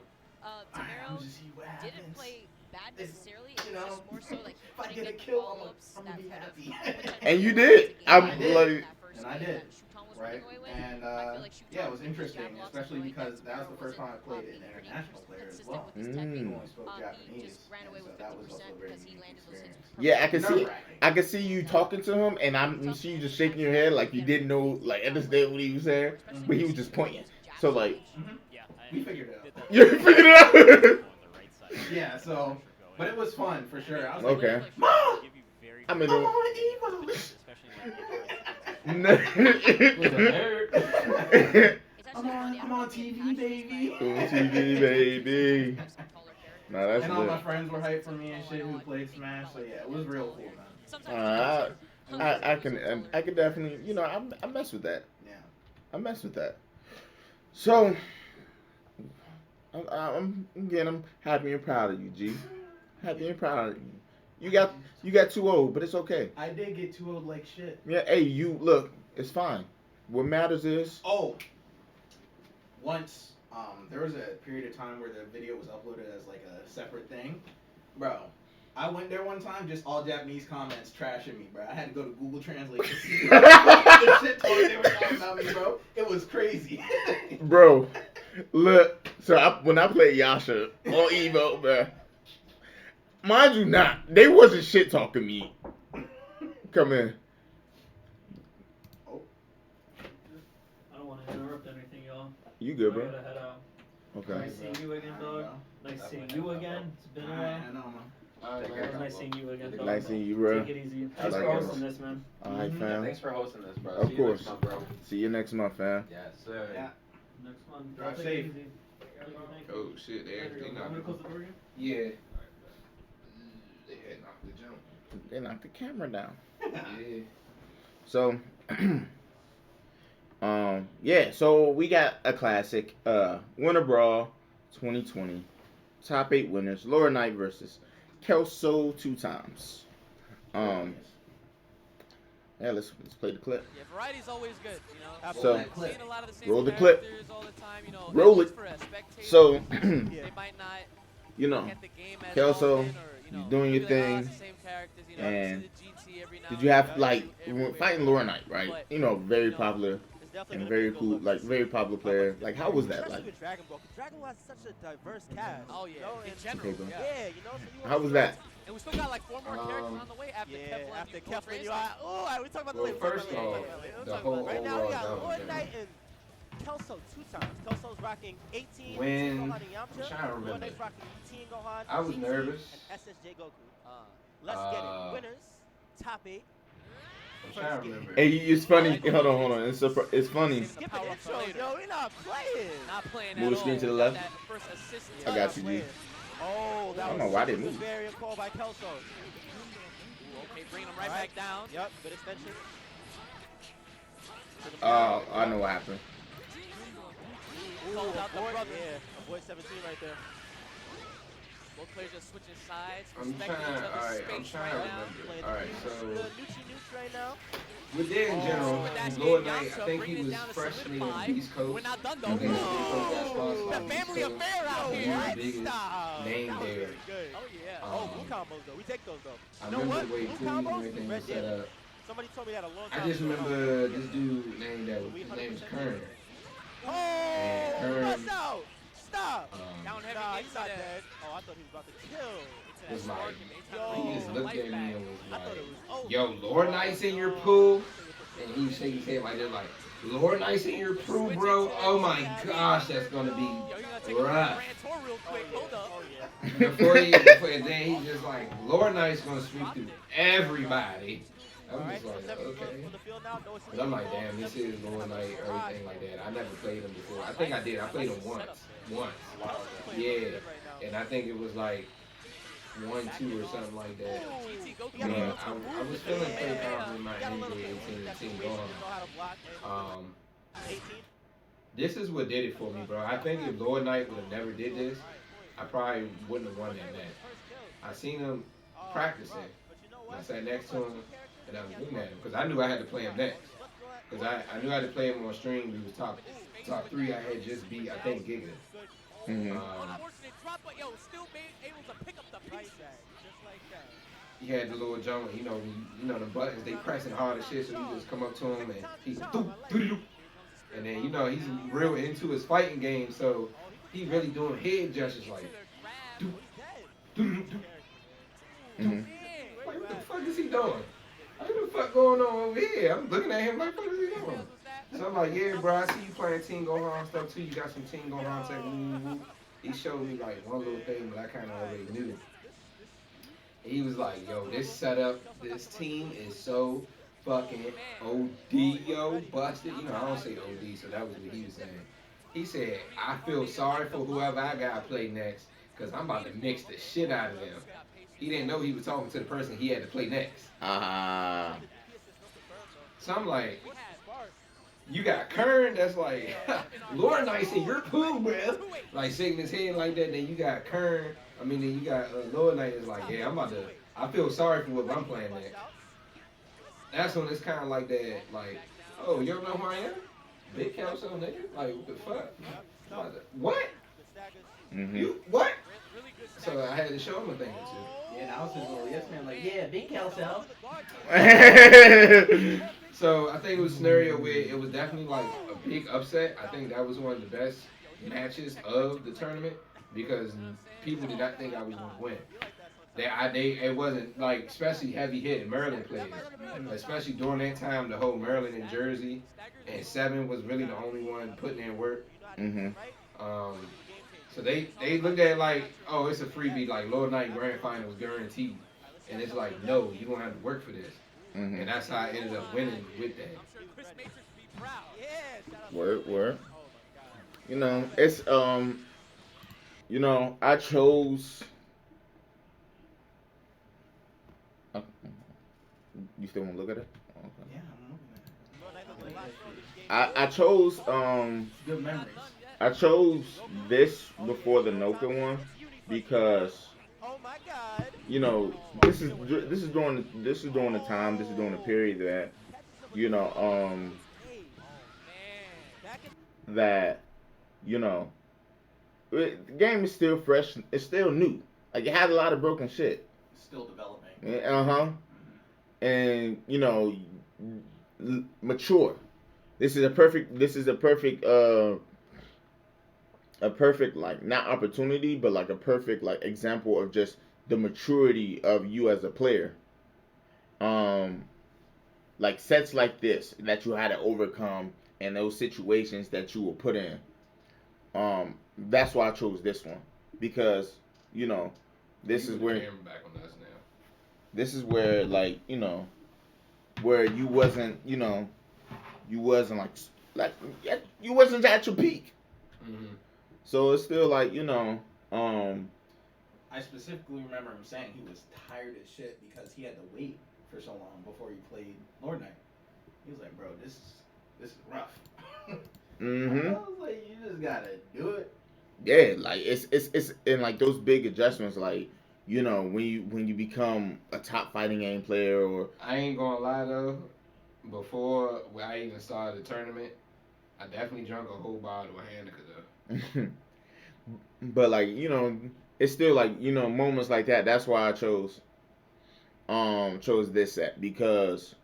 I'm just see what Didn't happens. play bad If, necessarily. you It was know, just more so like if I putting get a good kill, follow-ups I'm that gonna be could have happy. potentially And you won did. the game. I'm I did. like, And I did. was Right? running away with. And I feel like Shuton yeah, it was with his interesting, jab blocks especially knowing because that was the first time I played an being pretty international player as consistent well. with his tech Mm. being, Who only spoke he Japanese, just ran away and so with that was 50% also a very because he unique landed those hits. experience. yeah, Nerve-wracking. I can see you talking to him, and I'm see you just shaking your head like you didn't know, like understand what he was saying, but he was just pointing. So like, yeah, We figured it out. you figured it out. Yeah, so, but it was fun for sure. I was Okay. like, Mom, I'm in I'm the. on Evo. I'm on TV, baby. On TV, baby. Nah, that's And all my lit. friends were hyped for me and shit who played Smash. So yeah, it was real cool, man. I can definitely, I mess with that. Yeah. I mess with that. So, I'm happy and proud of you, G. Happy and proud of you. You got too old, but it's okay. I did get too old like shit. Yeah, hey, you look, it's fine. What matters is Once there was a period of time where the video was uploaded as like a separate thing, bro. I went there one time, just all Japanese comments trashing me, bro. I had to go to Google Translate to see the shit talk they were talking about me, bro. It was crazy. bro. Look, so when I played Yasha on Evo, bro, mind you not, they wasn't shit talking me. Come in. You good, I bro? gotta head out. Okay. Nice seeing you again, dog. Nice seeing you again. It's been a while. I know, man. Alright, It was man. nice seeing you again, dog. Nice seeing you, bro. Take it easy. I Thanks like for it. hosting this, man. All right, Mhm. fam. Thanks for hosting this, bro. Of See you course. next month, bro. See you next month, fam. Yes, sir. Yeah. Next one. Drive Take safe. it easy. Thank you. Oh shit, they Later, yo. knocked I'm gonna close the door again. Yeah. They had knocked the jump. They knocked the camera down. Yeah. So, yeah. So we got a classic. Winter Brawl, 2020. Top 8 winners. Laura Knight versus Kelso2Times. Yeah, let's play the clip. Yeah, variety's always good, you know. So, Seeing a lot of the same roll the clip. characters all the time, you know. Roll it's it. For a spectator, So, they might not you know, look at the game as Kelso, often, or, you know, doing your maybe like, oh, thing. it's the same characters, you know, And you see the GT every now did and you have then, like everywhere. fighting Laura Knight, right? But, You know, very you know, popular It's definitely and gonna very be a cool, good like look. very popular player. Like, how was that Especially like? with Dragon Ball, 'cause Dragon Ball is such a diverse cast. Oh, yeah, You know, in and- general, Okay, bro. yeah. Yeah, you know. So you How was that? And we still got like 4 more characters on the way after Yeah, Kefla. after and Kefla, you we talk about the Well, later. first We'll talk off, about it later. the We'll talk whole about it. Right now, we got overall Lord down, Knight and Kelso 2 times. Kelso's rocking 18 When- Gohan and I'm Yamcha. trying to Lord remember. Knight's rocking 18 Gohan. I was 18, nervous. And SSJ Goku. Let's get it. Winners, top 8. I'm trying to remember. Hey, it's funny. Hold on. It's funny. Skip the intros, yo. We're not playing. Not playing Move at the screen all. to the Got left. that first assist I in got time. you, G. Oh, that I don't was know why a they good moved. variant call by Kelso. Ooh, okay, bringing him right Alright. back down. Yep, good extension. I know what happened. Called out the Avoid- brother. Yeah, avoid 17 right there. Both players just switching sides, I'm respecting trying. each other's Alright, I'm space trying right to now. remember. Alright, The so Nucci Nukes right now. with that in general, With that Lord being Knight, Yamcha, I think bringing he it was down to freshly on solidify. the East Coast. We're not done I though. think he was Whoa! that spots The on the family East Coast. affair out He here. was the biggest Stop. name That was there. really good. Oh yeah. Oh, blue combos though. We take those though. I You know remember what? the way Blue Queen and combos, everything Red was set Dead. up. Somebody told me that a long I time just ago. remember this dude named that We name's 100% Kern. Oh, Kern, bust out. Stop. Down heavy Nah, into he's not that. dead. Oh, I thought he was about to kill. was like, Yo. he just looked at me and was I thought it like, was over. yo, Lord Knight's in your pool? And he was shaking his head like this, like, Lord Knight's in your pool, bro? Oh my gosh, that's gonna be Yo, you gotta take a rough. grand tour real quick. Hold up. Oh, yeah. Before then he's just like, Lord Knight's gonna sweep through everybody. I'm Alright, just so like, 7 okay. from the field now. No But I'm like, damn, this is Lord Knight, everything like that. I never played him before. I think I did. I played him once. Yeah. And I think it was like 1-2 or something like that. GT Goku. Yeah, I was feeling pretty confident in my NBA 18 going. This is what did it for me, bro. I think if Lord Knight would have never did this, I probably wouldn't have won that match. I seen him practicing. I sat next to him and I was looking at him because I knew I had to play him next. Because I knew I had to play him on stream. He was top 3. I had just beat, I think, Giga. Mm-hmm. Unfortunate drop, but yo, still able to pick up the pieces. He had the little jump, you know the buttons, they pressing hard as shit, so you just come up to him and he's and then he's real into his fighting game, so he really doing head gestures like Mm-hmm. like what the fuck is he doing? Like, what the fuck going on over here? I'm looking at him like, what is he doing? So I'm like, yeah, bro, I see you playing Team Gohan stuff too. You got some Team Gohan technique. He showed me like one little thing, but I kind of already knew. He was like, yo, this setup, this team is so fucking OD, yo, busted. You know, I don't say OD, so that was what he was saying. He said, I feel sorry for whoever I got to play next, because I'm about to mix the shit out of them. He didn't know he was talking to the person he had to play next. So I'm like, you got Kern that's like, Lord Knight's in your pool, bro. Like shaking his head like that. Then you got Kern. Then you got Lord Knight is like, yeah, I feel sorry for what I'm playing next. That's when it's kind of like that, like, oh, you don't know who I am? Big Kelso, nigga? Like, what the fuck? What? Mm-hmm. You, what? So I had to show him a thing or two. Yeah, that was his little yes man. Like, yeah, big Kelso. So I think it was a scenario where it was definitely like a big upset. I think that was one of the best matches of the tournament because people did not think I was going to win. It wasn't like, especially heavy hitting Maryland players, especially during that time, the whole Maryland and Jersey, and 7 was really the only one putting in work. Mm-hmm. So they looked at it like, oh, it's a freebie, like Lord Night Grand Finals guaranteed, and it's like, no, you gonna have to work for this, Mm-hmm. and that's how I ended up winning with that. Word, word. It's I chose. Uh, you still want to look at it? Okay. Yeah, I'm looking at it. I like that shit. I chose It's good memories. I chose this before the Noka one because this is during the time, this is during the period that you know that you know the game is still fresh, it's still new, like it had a lot of broken shit. Still developing. Uh-huh. And mature. This is a perfect like not opportunity, but like a perfect like example of just the maturity of you as a player. Um, like sets like this that you had to overcome and those situations that you were put in. That's why I chose this one because you know this You is put the where camera back on us now. this is where like where you wasn't like you wasn't at your peak. Mm-hmm. So it's still like I specifically remember him saying he was tired as shit because he had to wait for so long before he played Lord Night. He was like, bro, this is rough. mm-hmm. I was like, you just gotta do it. Yeah, like it's in like those big adjustments, like when you become a top fighting game player or I ain't gonna lie though, before I even started the tournament, I definitely drank a whole bottle of Hanukkah though. but like it's still like moments like that. That's why I chose this set because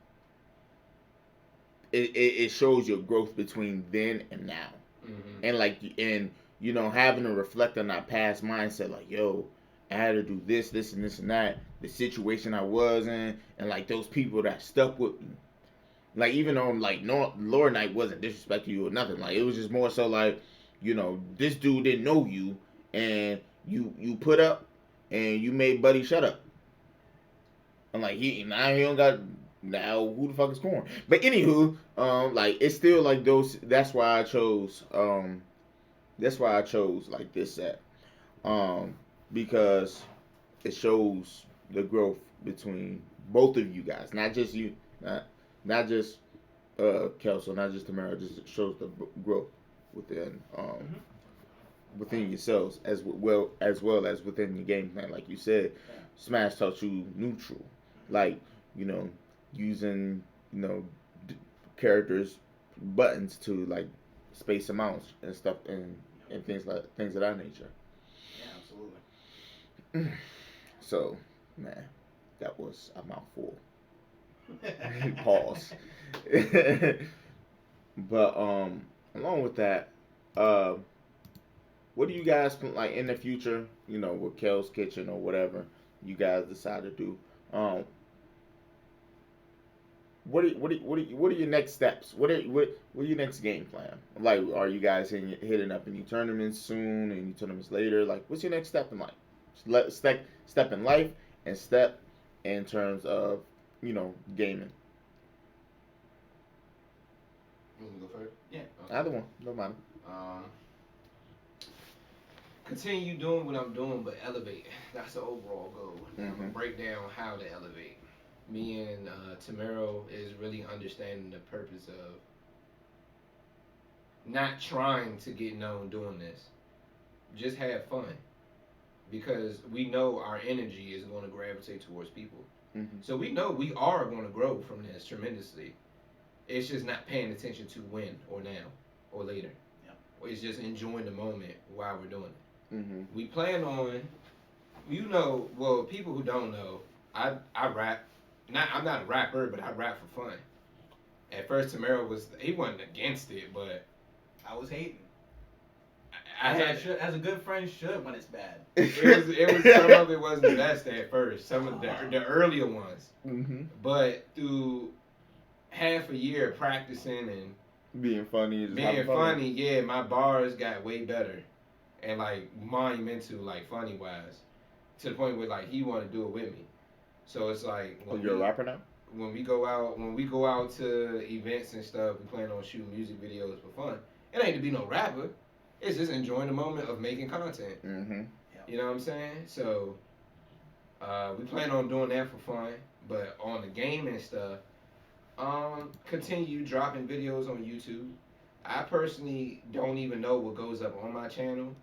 it shows your growth between then and now. Mm-hmm. And having to reflect on that past mindset, like I had to do this and this and that, the situation I was in, and like those people that stuck with me. Like even though like no Lord Knight wasn't disrespecting you or nothing, like it was just more so like this dude didn't know you, and you put up and you made Buddy shut up. I'm like he don't got now who the fuck is Corn? But anywho, like it's still like those. That's why I chose like this set, because it shows the growth between both of you guys, not just you, not just Kelso, not just Tamarrow. Just shows the growth within within yourselves as well as within your game plan. Like you said, Yeah. Smash taught you neutral, like you know using d- characters buttons to like space them out and stuff and things of that nature. Yeah, absolutely. So, man, that was a mouthful. Pause. But along with that, uh, what do you guys like in the future? With Kells Kitchen or whatever you guys decide to do. What are your next steps? What are your next game plan? Like, are you guys hitting up any tournaments soon? Any tournaments later? Like, what's your next step in life? Step in life and step in terms of gaming. You want me to go first? Yeah. Okay. Either one, no matter. Continue doing what I'm doing, but elevate. That's the overall goal. Now I'm gonna Mhm. break down how to elevate. Me and Tamarrow is really understanding the purpose of not trying to get known doing this. Just have fun. Because we know our energy is going to gravitate towards people. Mm-hmm. So we know we are going to grow from this tremendously. It's just not paying attention to when or now or later. Yep. It's just enjoying the moment while we're doing it. Mm-hmm. We plan on, people who don't know, I rap. I'm not a rapper, but I rap for fun. At first, Tamarrow he wasn't against it, but I was hating. I had As a good friend should when it's bad. it was some of it wasn't the best at first. Some of the earlier ones, Mm-hmm. but through half a year of practicing and Being funny. Just having Being fun. funny, yeah, my bars got way better. And like monumental, like funny wise. To the point where like he wanna do it with me. So it's like Oh, you're a rapper now? when we go out to events and stuff, we plan on shooting music videos for fun. It ain't to be no rapper. It's just enjoying the moment of making content. Mm-hmm. You know what I'm saying? So we plan on doing that for fun. But on the gaming stuff, continue dropping videos on YouTube. I personally don't even know what goes up on my channel.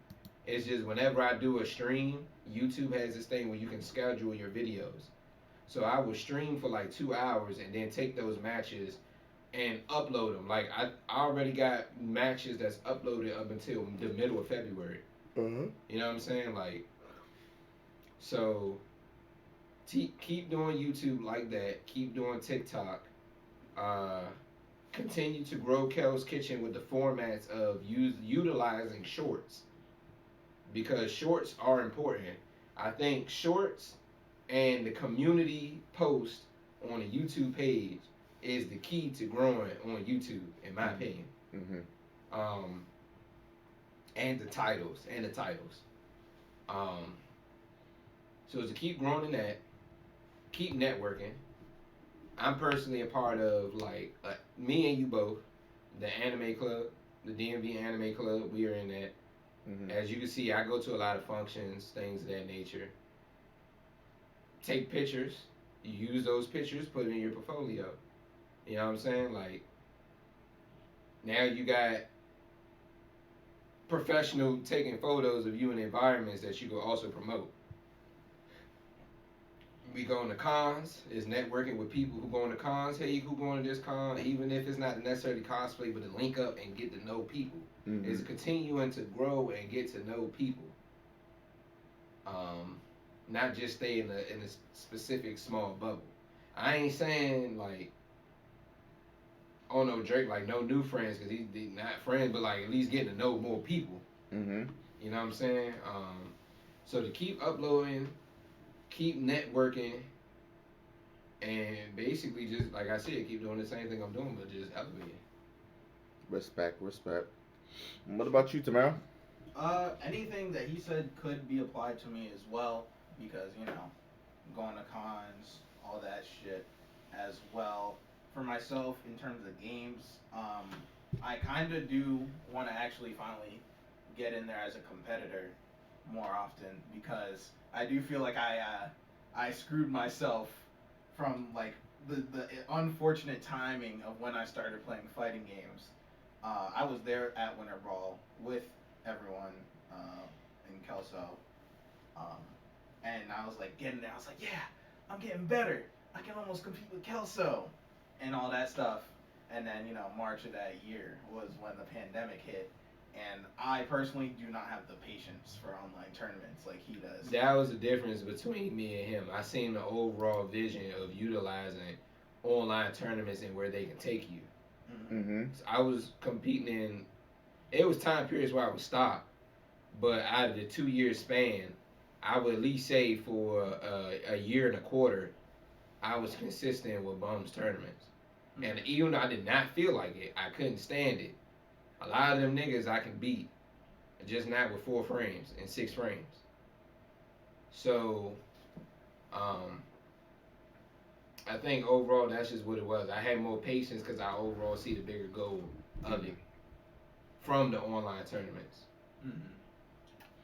It's just whenever I do a stream, YouTube has this thing where you can schedule your videos. So I will stream for like 2 hours and then take those matches and upload them. Like I already got matches that's uploaded up until the middle of February. Uh-huh. You know what I'm saying? Like, so keep doing YouTube like that. Keep doing TikTok. Uh, Continue to grow Kells Kitchen with the formats of utilizing shorts because shorts are important. I think shorts and the community post on a YouTube page is the key to growing on YouTube, in my opinion. Mm-hmm. And the titles. So to keep growing in that, keep networking. I'm personally a part of like me and you both, the anime club, the DMV anime club. We are in that. Mm-hmm. As you can see, I go to a lot of functions, things of that nature. Take pictures. You use those pictures, put it in your portfolio. You know what I'm saying? Like now you got professional taking photos of you in environments that you can also promote. We going to cons, is networking with people who going to cons. Hey, who going to this con? Even if it's not necessarily cosplay, but to link up and get to know people. Mm-hmm. Is continuing to grow and get to know people. Not just stay in a specific small bubble. I ain't saying like, oh no, Drake, like no new friends because he's not friends, but like at least getting to know more people. Mm-hmm. You know what I'm saying? So to keep uploading, keep networking, and basically just like I said, keep doing the same thing I'm doing, but just elevating. Respect. What about you, Tamarrow? Anything that he said could be applied to me as well, because going to cons, all that shit, as well. For myself, in terms of games, I kind of do want to actually finally get in there as a competitor more often, because I do feel like I screwed myself from like the unfortunate timing of when I started playing fighting games. I was there at Winter Brawl with everyone in Kelso, and I was like getting there. I was like, yeah, I'm getting better. I can almost compete with Kelso, and all that stuff. And then March of that year was when the pandemic hit, and I personally do not have the patience for online tournaments like he does. That was the difference between me and him. I seen the overall vision of utilizing online tournaments and where they can take you. Mm-hmm. So I was competing in. It was time periods where I would stop, but out of the 2 year span, I would at least say for a year and a quarter, I was consistent with bums tournaments. And even though I did not feel like it, I couldn't stand it. A lot of them niggas I can beat, just not with 4 frames and 6 frames. So, I think overall that's just what it was. I had more patience because I overall see the bigger goal of it from the online tournaments. Mm-hmm.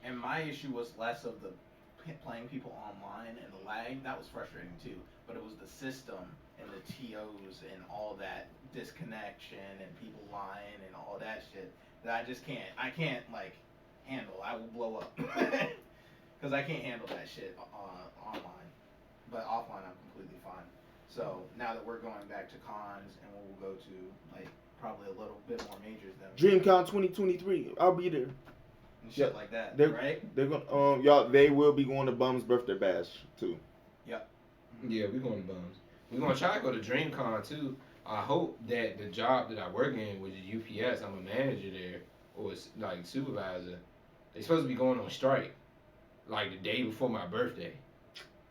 And my issue was less of the playing people online and the lag. That was frustrating too. But it was the system and the TOs and all that disconnection and people lying and all that shit that I can't like handle. I will blow up because I can't handle that shit online. But offline, I'm completely fine. So now that we're going back to cons and we'll go to like probably a little bit more majors than DreamCon 2023. I'll be there. and shit like that, right? They're gonna y'all. They will be going to Bum's birthday bash too. Yep. Yeah, we're going to bums. We're gonna try to go to DreamCon too. I hope that the job that I work in, which is UPS, I'm a manager there or like supervisor. They supposed to be going on strike like the day before my birthday.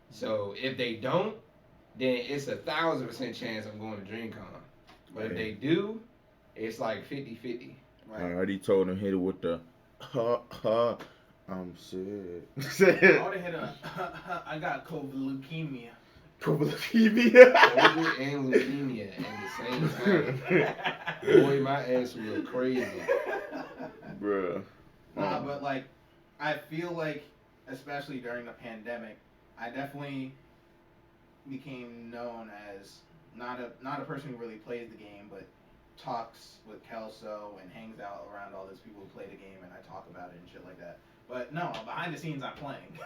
So if they don't, then it's 1,000% chance I'm going to DreamCon. But if they do, It's like 50-50. I already told him hit it with the shit. I would have hit a. I got COVID leukemia. COVID and leukemia at the same time. Boy, my ass would look crazy. Bruh. Nah, but like, I feel like, especially during the pandemic, I definitely became known as not a person who really plays the game, but talks with Kelso and hangs out around all those people who play the game, and I talk about it and shit like that. But no, behind the scenes, I'm playing.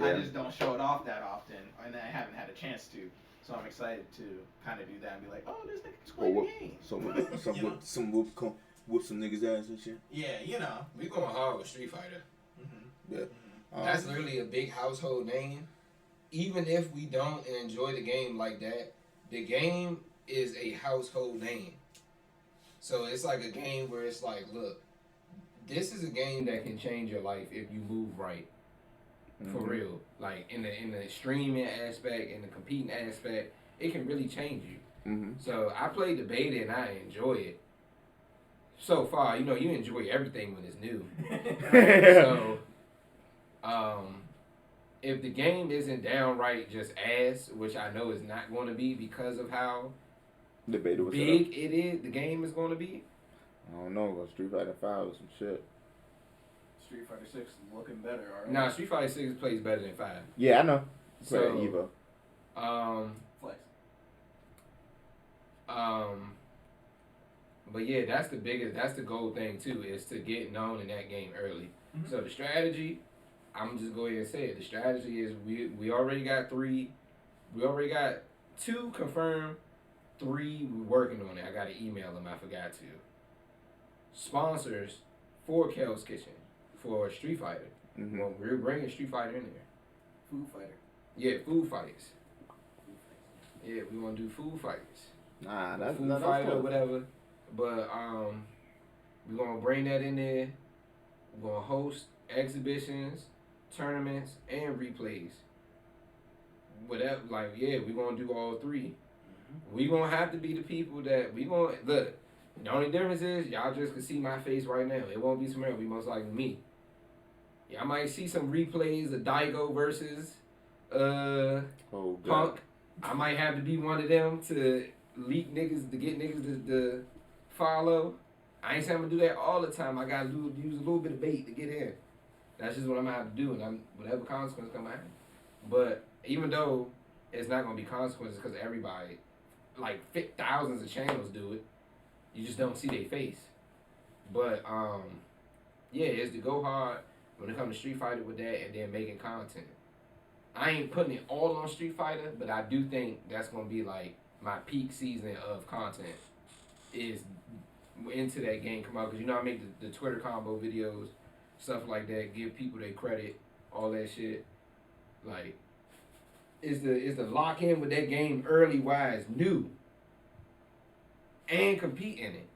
I just don't show it off that often, and I haven't had a chance to. So I'm excited to kind of do that and be like, oh, this nigga's playing the game. Whoop some niggas ass and shit. Yeah, you know. We going hard with Street Fighter. Mm-hmm. Yeah. That's literally a big household name. Even if we don't enjoy the game like that, the game is a household name. So it's like a game where it's like, look, this is a game that can change your life if you move right. For real. Like in the streaming aspect, in the competing aspect, it can really change you. Mm-hmm. So I played the beta and I enjoy it. So far, you enjoy everything when it's new. So, if the game isn't downright just ass, which I know is not going to be because of how The beta was big it is, the game is going to be. I don't know. But Street Fighter 5 was some shit. Street Fighter 6 is looking better, alright? Nah, Street Fighter 6 plays better than 5. Yeah, I know. So, Evo. Flex. But yeah, that's the goal thing too, is to get known in that game early. Mm-hmm. So the strategy, I'm just go ahead and say it. The strategy is we already got 3. We already got 2 confirmed, 3 we working on it. I got to email them. I forgot to. Sponsors for Kells Kitchen for Street Fighter. Mm-hmm. Well, we're bringing Street Fighter in there. Food Fighter. Yeah, food fights. Yeah, we want to do food fights. Nah, that's food not fight or cool. whatever. But we're gonna bring that in there. We're gonna host exhibitions, tournaments, and replays. Whatever, like we're gonna do all 3. Mm-hmm. We gonna have to be the people that we gonna look. The only difference is y'all just can see my face right now. It won't be Tamarrow. It'll be most likely me. Y'all might see some replays of Daigo versus Punk. I might have to be one of them to leak niggas, to get niggas to follow. I ain't saying I'm gonna do that all the time. I gotta use a little bit of bait to get in. That's just what I'm gonna have to do, and whatever consequence come out. But even though it's not gonna be consequences because everybody, like thousands of channels do it, you just don't see their face. But it's to go hard when it comes to Street Fighter with that, and then making content. I ain't putting it all on Street Fighter, but I do think that's gonna be like my peak season of content is into that game come out, because I make the Twitter combo videos, stuff like that, give people their credit, all that shit. Like, is the lock in with that game early wise new and compete in it.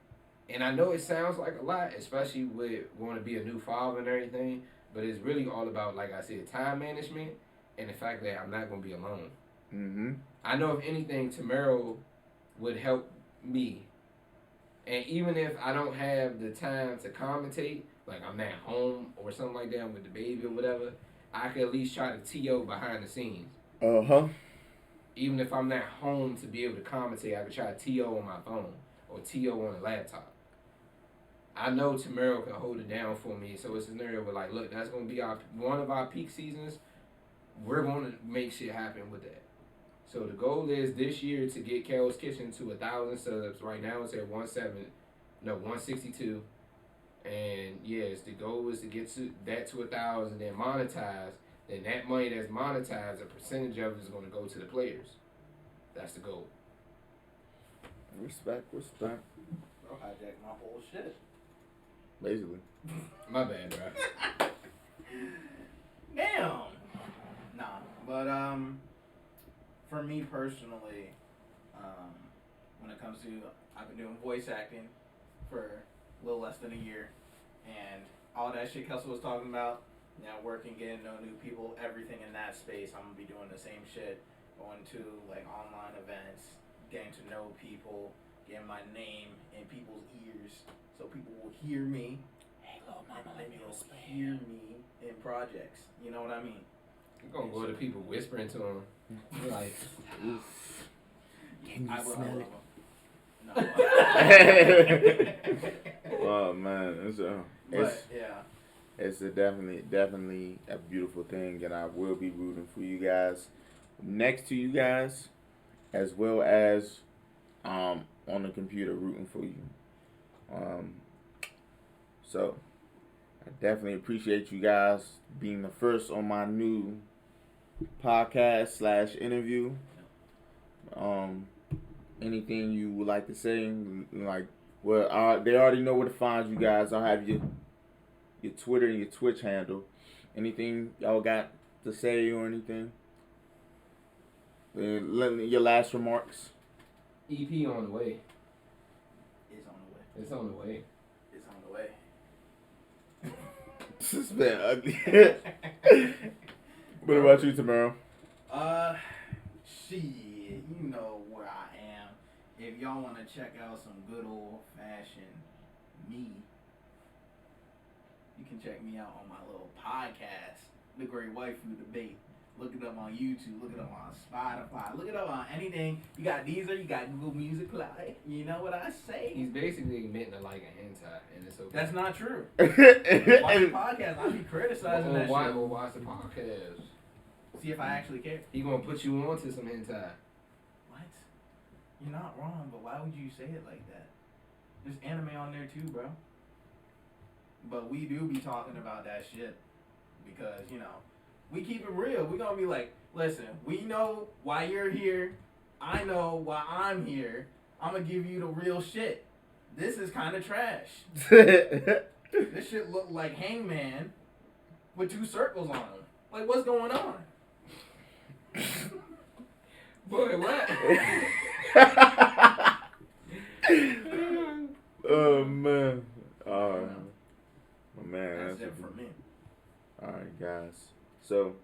And I know it sounds like a lot, especially with going to be a new father and everything, but it's really all about, like I said, time management and the fact that I'm not going to be alone. Mm-hmm. I know if anything, Tamarrow would help me. And even if I don't have the time to commentate, like I'm at home or something like that with the baby or whatever, I could at least try to TO behind the scenes. Uh-huh. Even if I'm not home to be able to commentate, I could try to TO on my phone or TO on a laptop. I know Tamarrow can hold it down for me, so it's a scenario where, like, look, that's going to be one of our peak seasons. We're going to make shit happen with that. So the goal is this year to get Kells Kitchen to 1,000 subs. Right now it's at 162. And yes, the goal is to get that to 1,000, then monetize. Then that money that's monetized, a percentage of it is going to go to the players. That's the goal. Respect. Bro, hijacked my whole shit. Basically. My bad, bro. Damn. Nah, but for me personally, when it comes to, I've been doing voice acting for a little less than a year, and all that shit Kelso was talking about, working, getting to know new people, everything in that space, I'm gonna be doing the same shit, going to like online events, getting to know people, get my name in people's ears, so people will hear me. Hey, little mama, And let me they'll whisper. hear me in projects. You know what I mean? You're gonna go to people whispering to them. You're like, Can you I will. smell it? No. Oh man, But yeah. it's a definitely a beautiful thing, and I will be rooting for you guys, next to you guys, as well as on the computer rooting for you. So I definitely appreciate you guys being the first on my new podcast / interview. Anything you would like to say? Like, well, they already know where to find you guys. I'll have your Twitter and your Twitch handle. Anything y'all got to say or anything? Your last remarks. EP on the way. It's on the way. It's on the way. It's on the way. This has been ugly. What about you, Tamarrow? Shit, you know where I am. If y'all want to check out some good old fashioned me, you can check me out on my little podcast, The Great Waifu Debate. Look it up on YouTube. Look it up on Spotify. Look it up on anything. You got Deezer. You got Google Music Play. You know what I say? He's basically admitting to like a hentai, and it's okay. That's not true. Watch the podcast. I'll be criticizing that shit. Well, watch the podcast. See if I actually care. He gonna put you on to some hentai. What? You're not wrong, but why would you say it like that? There's anime on there too, bro. But we do be talking about that shit because, you know, we keep it real. We gonna be like, listen, we know why you're here. I know why I'm here. I'm gonna give you the real shit. This is kind of trash. This shit look like Hangman with 2 circles on him. Like, what's going on? Boy, what? Oh man. Oh man, That's it for me. Alright, guys. So